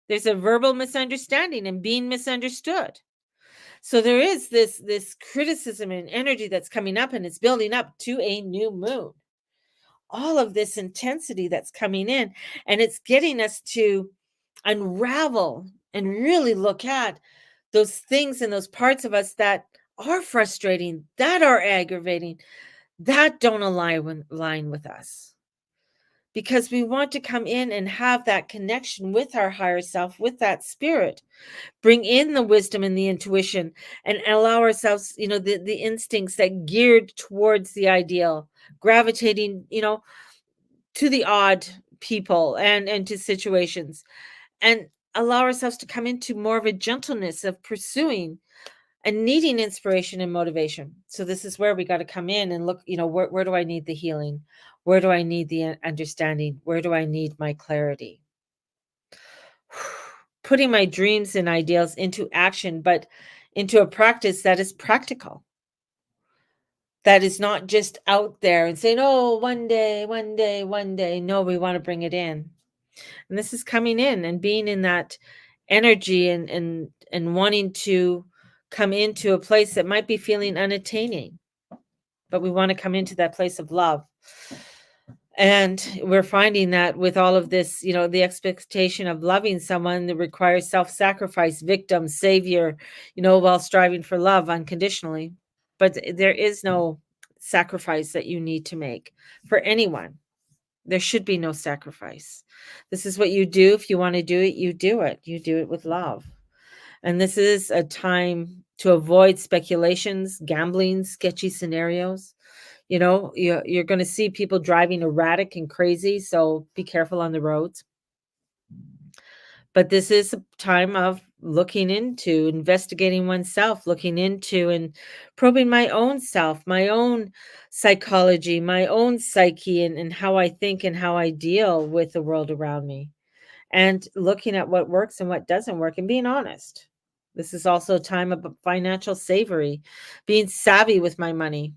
There's a verbal misunderstanding and being misunderstood. So there is this criticism and energy that's coming up, and it's building up to a new moon. All of this intensity that's coming in, and it's getting us to unravel and really look at those things and those parts of us that are frustrating, that are aggravating, that don't align with us. Because we want to come in and have that connection with our higher self, with that spirit, bring in the wisdom and the intuition, and allow ourselves, the instincts that geared towards the ideal, gravitating, to the odd people and to situations, and allow ourselves to come into more of a gentleness of pursuing and needing inspiration and motivation. So this is where we got to come in and look, where do I need the healing? Where do I need the understanding? Where do I need my clarity? Putting my dreams and ideals into action, but into a practice that is practical. That is not just out there and saying, oh, one day, one day, one day. No, we want to bring it in. And this is coming in and being in that energy and wanting to come into a place that might be feeling unattaining, but we want to come into that place of love. And we're finding that with all of this, the expectation of loving someone that requires self-sacrifice, victim, savior, while striving for love unconditionally. But there is no sacrifice that you need to make for anyone. There should be no sacrifice. This is what you do. If you want to do it, you do it. You do it with love. And this is a time to avoid speculations, gambling, sketchy scenarios. You're going to see people driving erratic and crazy, so be careful on the roads. But this is a time of looking into, investigating oneself, looking into and probing my own self, my own psychology, my own psyche, and how I think and how I deal with the world around me, and looking at what works and what doesn't work and being honest. This is also a time of financial savory, being savvy with my money,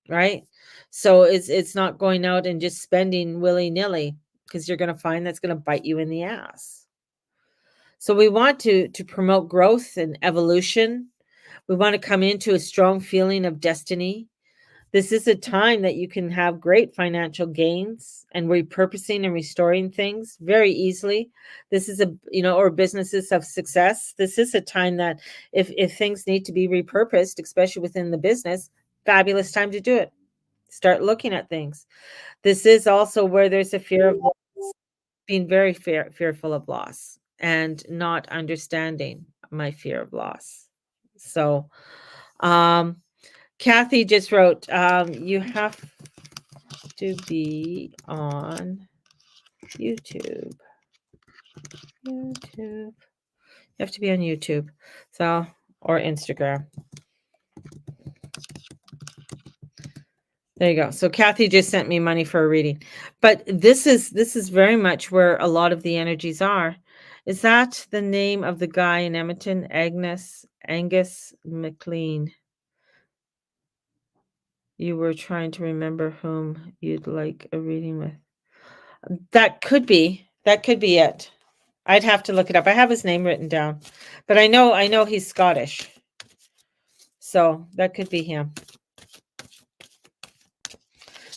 right? So it's not going out and just spending willy-nilly, because you're going to find that's going to bite you in the ass. So we want to promote growth and evolution. We want to come into a strong feeling of destiny. This is a time that you can have great financial gains and repurposing and restoring things very easily. This is or businesses of success. This is a time that if things need to be repurposed, especially within the business, fabulous time to do it. Start looking at things. This is also where there's a fear of being very fearful of loss and not understanding my fear of loss. So, Kathy just wrote, you have to be on YouTube. You have to be on YouTube. So, or Instagram. There you go. So Kathy just sent me money for a reading. But this is very much where a lot of the energies are. Is that the name of the guy in Edmonton? Angus McLean. You were trying to remember whom you'd like a reading with. That could be it. I'd have to look it up. I have his name written down, but I know he's Scottish. So that could be him.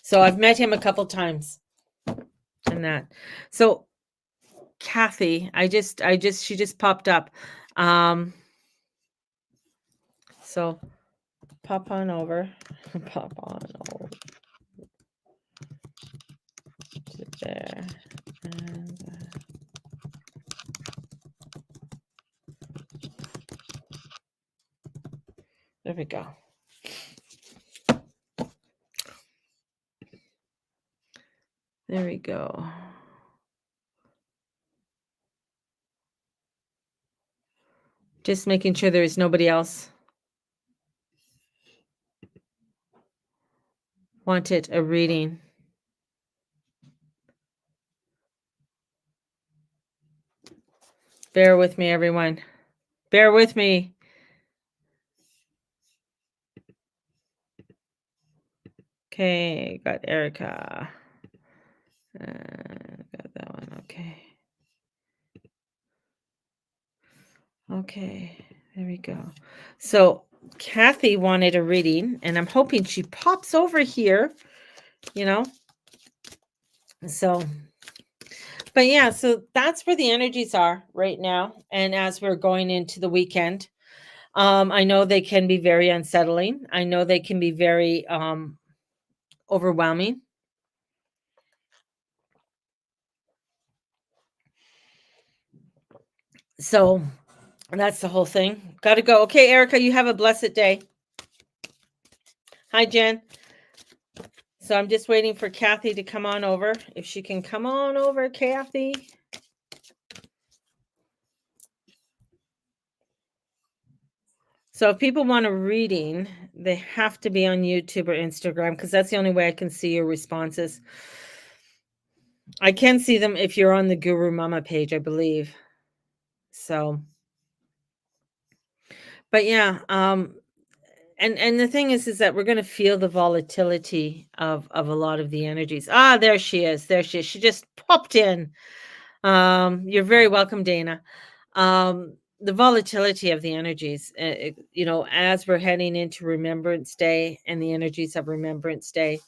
So I've met him a couple times and that. So Kathy, she just popped up. So pop on over to there. And, there we go. There we go. Just making sure there is nobody else wanted a reading. Bear with me, everyone. Bear with me. Okay, got Erica. Got that one. Okay. Okay, there we go. So Kathy wanted a reading, and I'm hoping she pops over here, you know. So, but yeah, so that's where the energies are right now. And as we're going into the weekend, I know they can be very unsettling. I know they can be very overwhelming. So that's the whole thing. Got to go. Okay, Erica, you have a blessed day. Hi, Jen. So I'm just waiting for Kathy to come on over. If she can come on over, Kathy. So if people want a reading, they have to be on YouTube or Instagram because that's the only way I can see your responses. I can see them if you're on the Guru Mama page, I believe. So, but yeah, and the thing is that we're going to feel the volatility of a lot of the energies. Ah, there she is. There she is. She just popped in. You're very welcome, Dana. The volatility of the energies, as we're heading into Remembrance Day and the energies of Remembrance Day,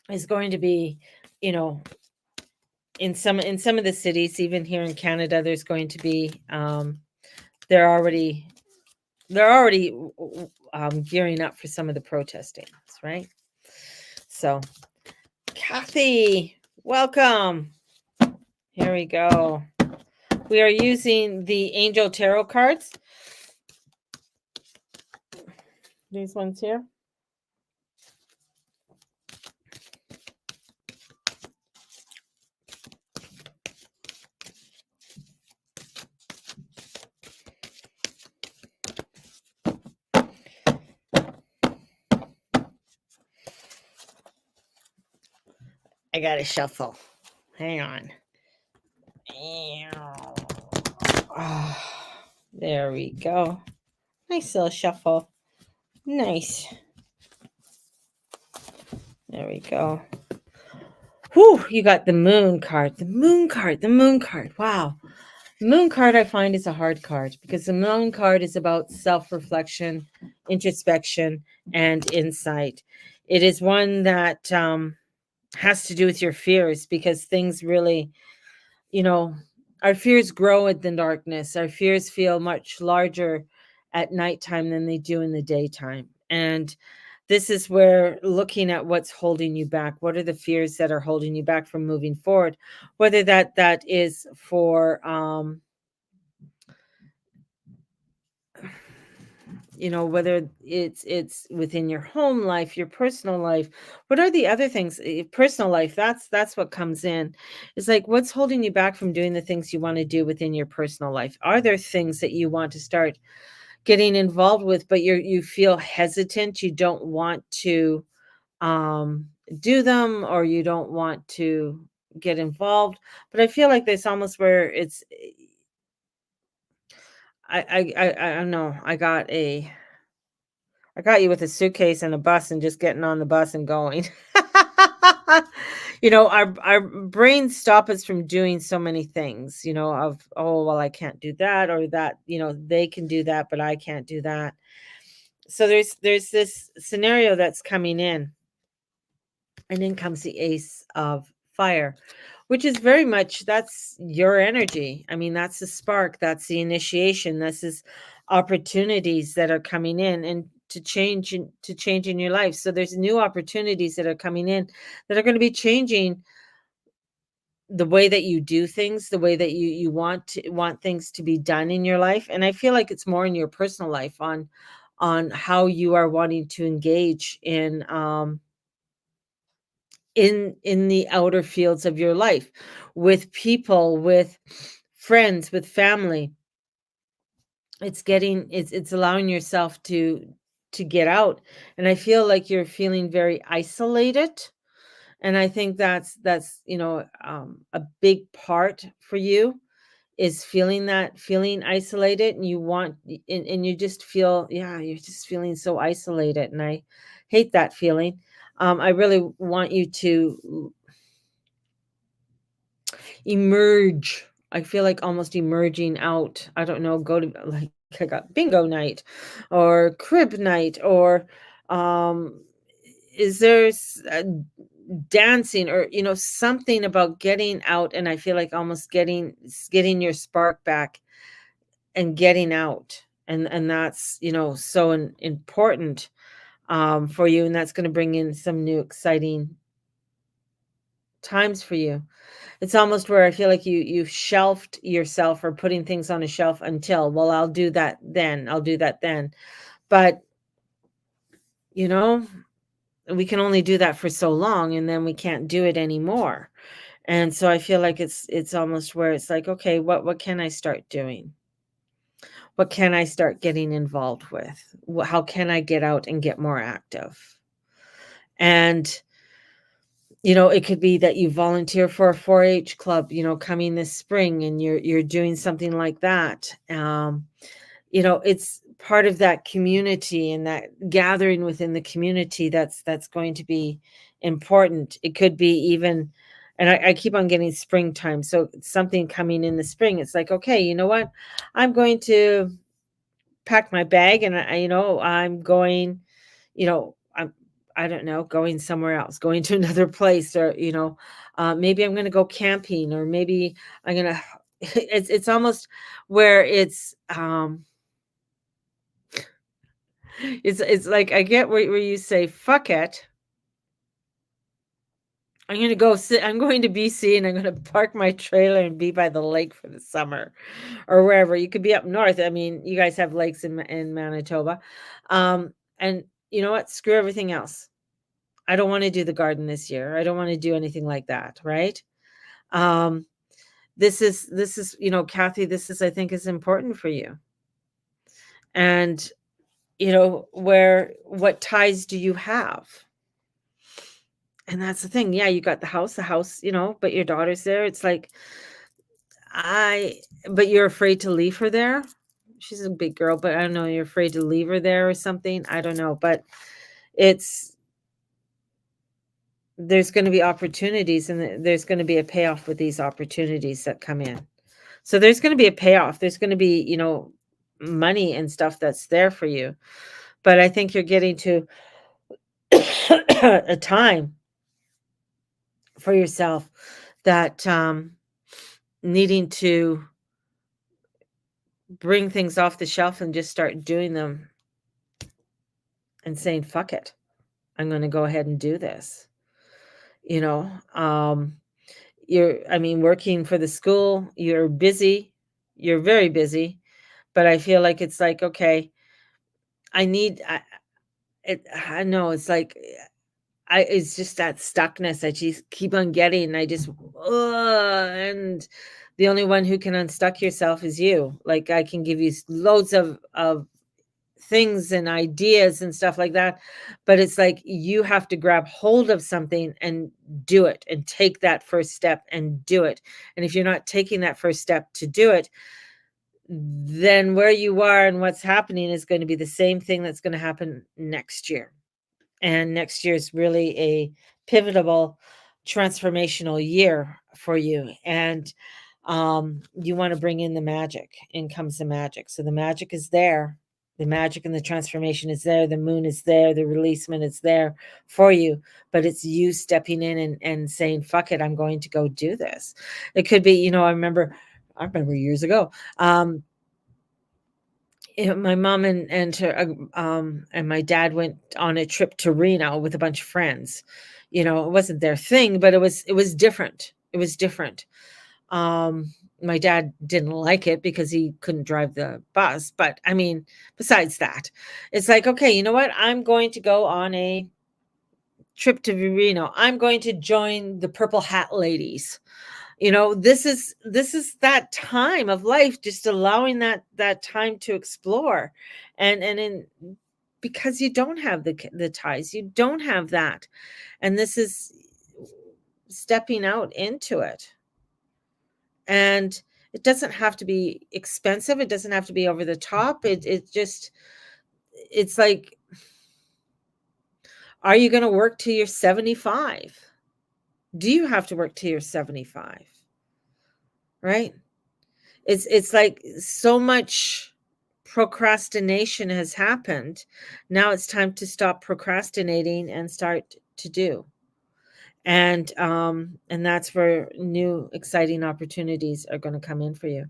is going to be, in some of the cities, even here in Canada, there's going to be, they're already gearing up for some of the protesting, right? So, Kathy, welcome. Here we go. We are using the Angel Tarot cards. These ones here. I got to shuffle. Hang on. There we go. Nice little shuffle. Nice. There we go. Whew, you got the moon card. The moon card. The moon card. Wow. The moon card I find is a hard card because the moon card is about self-reflection, introspection, and insight. It is one that has to do with your fears because things really, our fears grow in the darkness. Our fears feel much larger at nighttime than they do in the daytime. And this is where looking at what's holding you back. What are the fears that are holding you back from moving forward? Whether that is for, whether it's within your home life, your personal life. What are the other things? Personal life, that's what comes in. It's like, what's holding you back from doing the things you want to do within your personal life? Are there things that you want to start getting involved with, but you feel hesitant, you don't want to do them, or you don't want to get involved? But I feel like there's almost where it's, I don't know. I got you with a suitcase and a bus and just getting on the bus and going. Our brains stop us from doing so many things, of, oh, well, I can't do that, or that, they can do that, but I can't do that. So there's this scenario that's coming in, and then comes the Ace of Fire, which is very much, that's your energy. I mean, that's the spark, that's the initiation, this is opportunities that are coming in and to change in your life. So there's new opportunities that are coming in that are going to be changing the way that you do things, the way that you want things to be done in your life. And I feel like it's more in your personal life, on how you are wanting to engage in the outer fields of your life, with people, with friends, with family. It's allowing yourself to to get out. And I feel like you're feeling very isolated. And I think that's a big part for you is feeling isolated, and and you just feel, yeah, you're just feeling so isolated, and I hate that feeling. I really want you to emerge. I feel like almost emerging out. I don't know, go to like I got bingo night or crib night, or um is there dancing, or something about getting out, and I feel like almost getting your spark back and getting out, and that's so important for you, and that's going to bring in some new exciting times for you. It's almost where I feel like you've shelved yourself, or putting things on a shelf until, well, I'll do that then. I'll do that then. But, you know, we can only do that for so long, and then we can't do it anymore. And so I feel like it's almost where it's like, okay, what can I start doing? What can I start getting involved with? How can I get out and get more active? And it could be that you volunteer for a 4-H club, coming this spring, and you're doing something like that. It's part of that community and that gathering within the community that's going to be important. It could be even, and I keep on getting springtime, so it's something coming in the spring. It's like, okay, you know what? I'm going to pack my bag, and I'm going, I don't know, going somewhere else, going to another place, or maybe I'm going to go camping, or maybe I'm going to it's almost where it's like, I get where you say fuck it, I'm going to go sit, I'm going to BC, and I'm going to park my trailer and be by the lake for the summer, or wherever. You could be up north. I mean, you guys have lakes in Manitoba. And you know what? Screw everything else. I don't want to do the garden this year. I don't want to do anything like that, right? Um, this is, Kathy, this is, I think, is important for you. And what ties do you have? And that's the thing. Yeah, you got the house, but your daughter's there. It's like, but you're afraid to leave her there. She's a big girl, but I don't know, you're afraid to leave her there or something. I don't know, but it's there's going to be opportunities, and there's going to be a payoff with these opportunities that come in. So there's going to be a payoff. There's going to be, money and stuff that's there for you. But I think you're getting to a time for yourself that needing to bring things off the shelf and just start doing them, and saying, fuck it. I'm going to go ahead and do this. You know, working for the school, you're busy, you're very busy, but I feel like it's like, okay, I know it's like, it's just that stuckness I just keep on getting. I just, and the only one who can unstuck yourself is you. Like, I can give you loads of things and ideas and stuff like that, but it's like you have to grab hold of something and do it, and take that first step and do it. And if you're not taking that first step to do it, then where you are and what's happening is going to be the same thing that's going to happen next year. And next year is really a pivotal, transformational year for you. And you want to bring in the magic. In comes the magic. So the magic is there. The magic and the transformation is there. The moon is there. The releasement is there for you. But it's you stepping in and saying, fuck it, I'm going to go do this. It could be, I remember years ago, my mom and her, and my dad went on a trip to Reno with a bunch of friends. It wasn't their thing, but it was different. It was different. My dad didn't like it because he couldn't drive the bus. But I mean, besides that, it's like, okay, you know what? I'm going to go on a trip to Reno. I'm going to join the Purple Hat Ladies. This is that time of life, just allowing that time to explore, and in because you don't have the ties, you don't have that. And this is stepping out into it. And it doesn't have to be expensive. It doesn't have to be over the top. It's like, are you going to work till you're 75? Do you have to work till you're 75? Right? It's like so much procrastination has happened. Now it's time to stop procrastinating and start to do. And that's where new exciting opportunities are going to come in for you.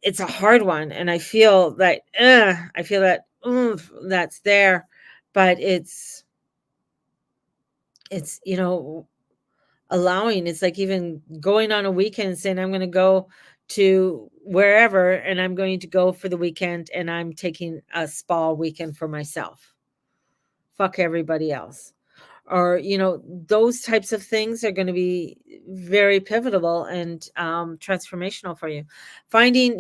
It's a hard one, and I feel that oomph that's there, but it's allowing. It's like even going on a weekend and saying, I'm going to go to wherever, and I'm going to go for the weekend, and I'm taking a spa weekend for myself. Fuck everybody else. Or, those types of things are going to be very pivotal and transformational for you. Finding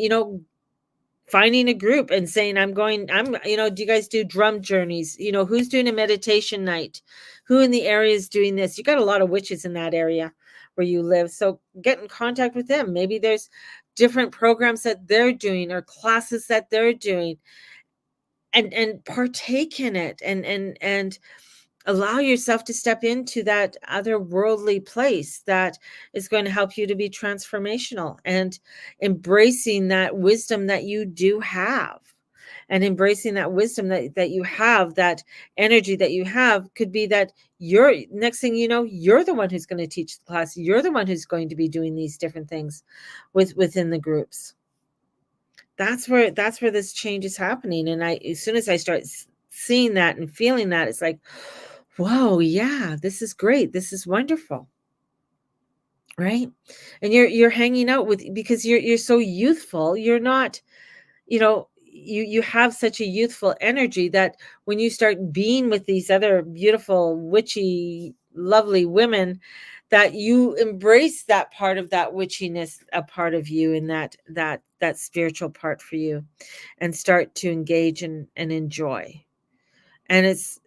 a group and saying, do you guys do drum journeys? Who's doing a meditation night? Who in the area is doing this? You got a lot of witches in that area where you live. So get in contact with them. Maybe there's different programs that they're doing or classes that they're doing, and partake in it and allow yourself to step into that otherworldly place that is going to help you to be transformational, and embracing that wisdom that you do have, and embracing that wisdom that you have, that energy that you have. Could be that you're, next thing you know, you're the one who's going to teach the class. You're the one who's going to be doing these different things within the groups. That's where this change is happening. And as soon as I start seeing that and feeling that, it's like, whoa, yeah, this is great. This is wonderful. Right? And you're hanging out with, because you're so youthful. You're not, you have such a youthful energy that when you start being with these other beautiful, witchy, lovely women, that you embrace that part of that witchiness, a part of you, and that spiritual part for you, and start to engage and enjoy. And it's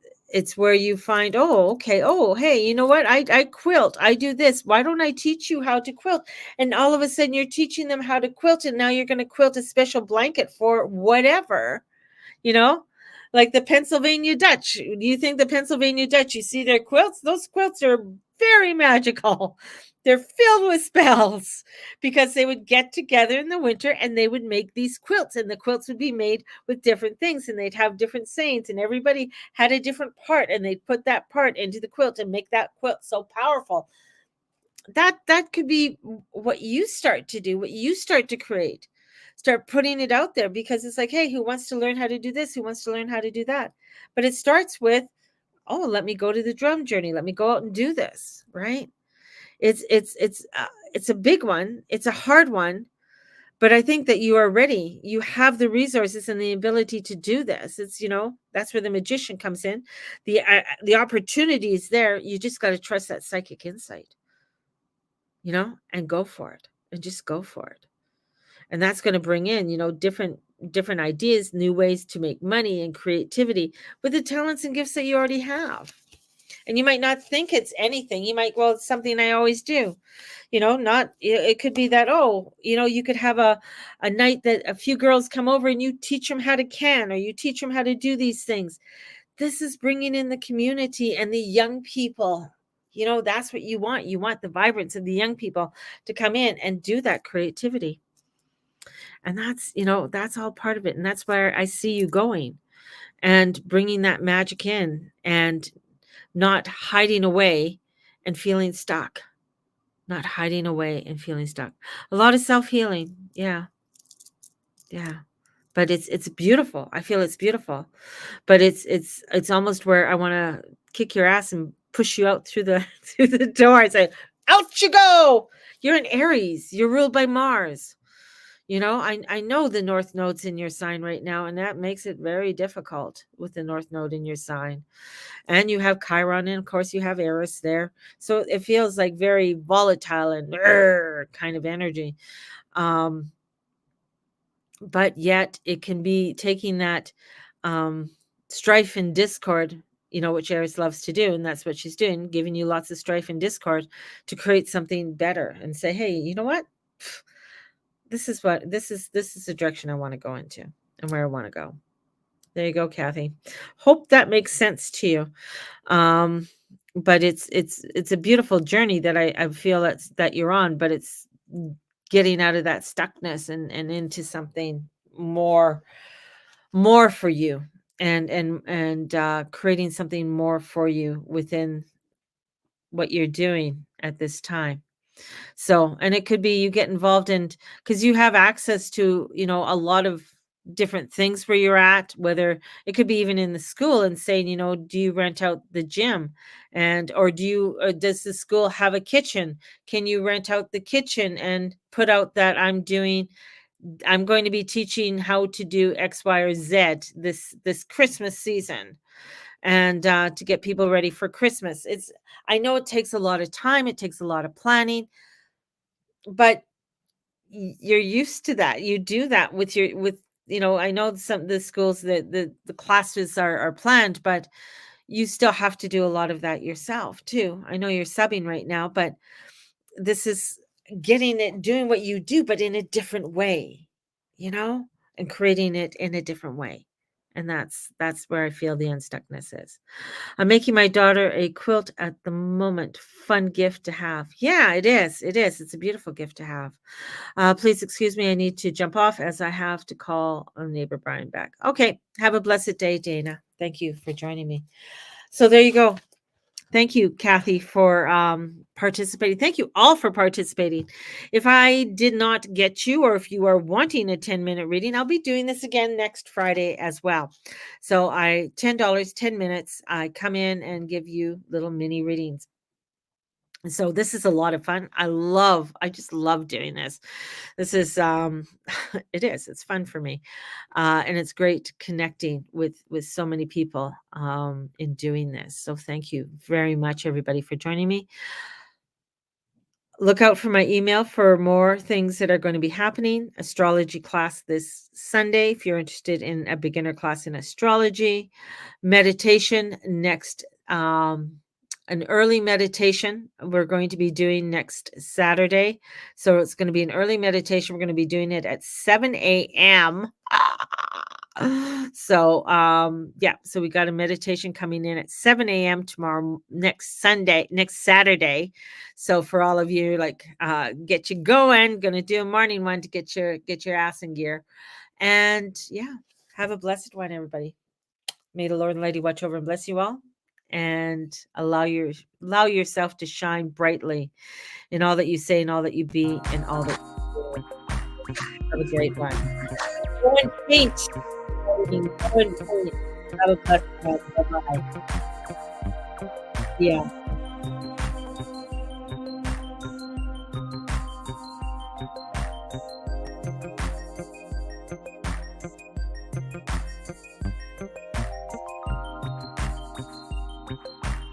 where you find, oh, okay, oh, hey, you know what? I quilt. I do this. Why don't I teach you how to quilt? And all of a sudden you're teaching them how to quilt, and now you're going to quilt a special blanket for whatever, like the Pennsylvania Dutch. Do you think the Pennsylvania Dutch, you see their quilts? Those quilts are very magical. They're filled with spells, because they would get together in the winter and they would make these quilts, and the quilts would be made with different things, and they'd have different sayings, and everybody had a different part, and they'd put that part into the quilt and make that quilt so powerful. That could be what you start to do, what you start to create. Start putting it out there, because it's like, hey, who wants to learn how to do this? Who wants to learn how to do that? But it starts with, oh, let me go to the drum journey. Let me go out and do this, right? It's a big one. It's a hard one, but I think that you are ready. You have the resources and the ability to do this. It's, that's where the magician comes in. The opportunity is there. You just got to trust that psychic insight, and go for it, and just go for it. And that's going to bring in, different ideas, new ways to make money, and creativity with the talents and gifts that you already have. And you might not think it's anything. You might, well, it's something I always do. It could be that, you could have a night that a few girls come over and you teach them how to can, or you teach them how to do these things. This is bringing in the community and the young people. That's what you want. You want the vibrance of the young people to come in and do that creativity. And that's all part of it. And that's where I see you going and bringing that magic in, and not hiding away and feeling stuck. Not hiding away and feeling stuck. A lot of self-healing. Yeah. Yeah. But it's beautiful. I feel it's beautiful. But it's almost where I want to kick your ass and push you out through the door and say, out you go. You're in Aries. You're ruled by Mars. I know the North Node's in your sign right now, and that makes it very difficult with the North Node in your sign. And you have Chiron, and of course you have Eris there. So it feels like very volatile and kind of energy. But yet it can be taking that strife and discord, which Eris loves to do, and that's what she's doing, giving you lots of strife and discord to create something better and say, hey, you know what? This is the direction I want to go into and where I want to go. There you go, Kathy. Hope that makes sense to you. But it's a beautiful journey that I feel that you're on, but it's getting out of that stuckness and into something more for you, and creating something more for you within what you're doing at this time. So, and it could be you get involved in, because you have access to, a lot of different things where you're at, whether it could be even in the school, and saying, do you rent out the gym, or does the school have a kitchen? Can you rent out the kitchen and put out that I'm going to be teaching how to do X, Y, or Z this Christmas season, and to get people ready for Christmas. I know it takes a lot of time, it takes a lot of planning, but you're used to that. You do that with I know some of the schools, the classes are planned, but you still have to do a lot of that yourself too. I know you're subbing right now, but this is doing what you do, but in a different way, and creating it in a different way. And that's where I feel the unstuckness is. I'm making my daughter a quilt at the moment. Fun gift to have. Yeah, it is. It is. It's a beautiful gift to have. Please excuse me. I need to jump off as I have to call neighbor Brian back. Okay. Have a blessed day, Dana. Thank you for joining me. So there you go. Thank you, Kathy, for participating. Thank you all for participating. If I did not get you, or if you are wanting a 10-minute reading, I'll be doing this again next Friday as well. So $10, 10 minutes. I come in and give you little mini readings. So this is a lot of fun. I just love doing this. This is, it's fun for me. And it's great connecting with so many people in doing this. So thank you very much, everybody, for joining me. Look out for my email for more things that are going to be happening. Astrology class this Sunday, if you're interested in a beginner class in astrology. Meditation next, an early meditation we're going to be doing next Saturday. So it's going to be an early meditation. We're going to be doing it at 7 a.m. So, so we got a meditation coming in at 7 a.m. tomorrow, next Saturday. So for all of you, get you going, going to do a morning one to get your ass in gear. And have a blessed one, everybody. May the Lord and Lady watch over and bless you all, and allow yourself to shine brightly in all that you say and all that you be and all that you do. Have a great one. Go and paint. Have a blessed one. Bye-bye. Yeah.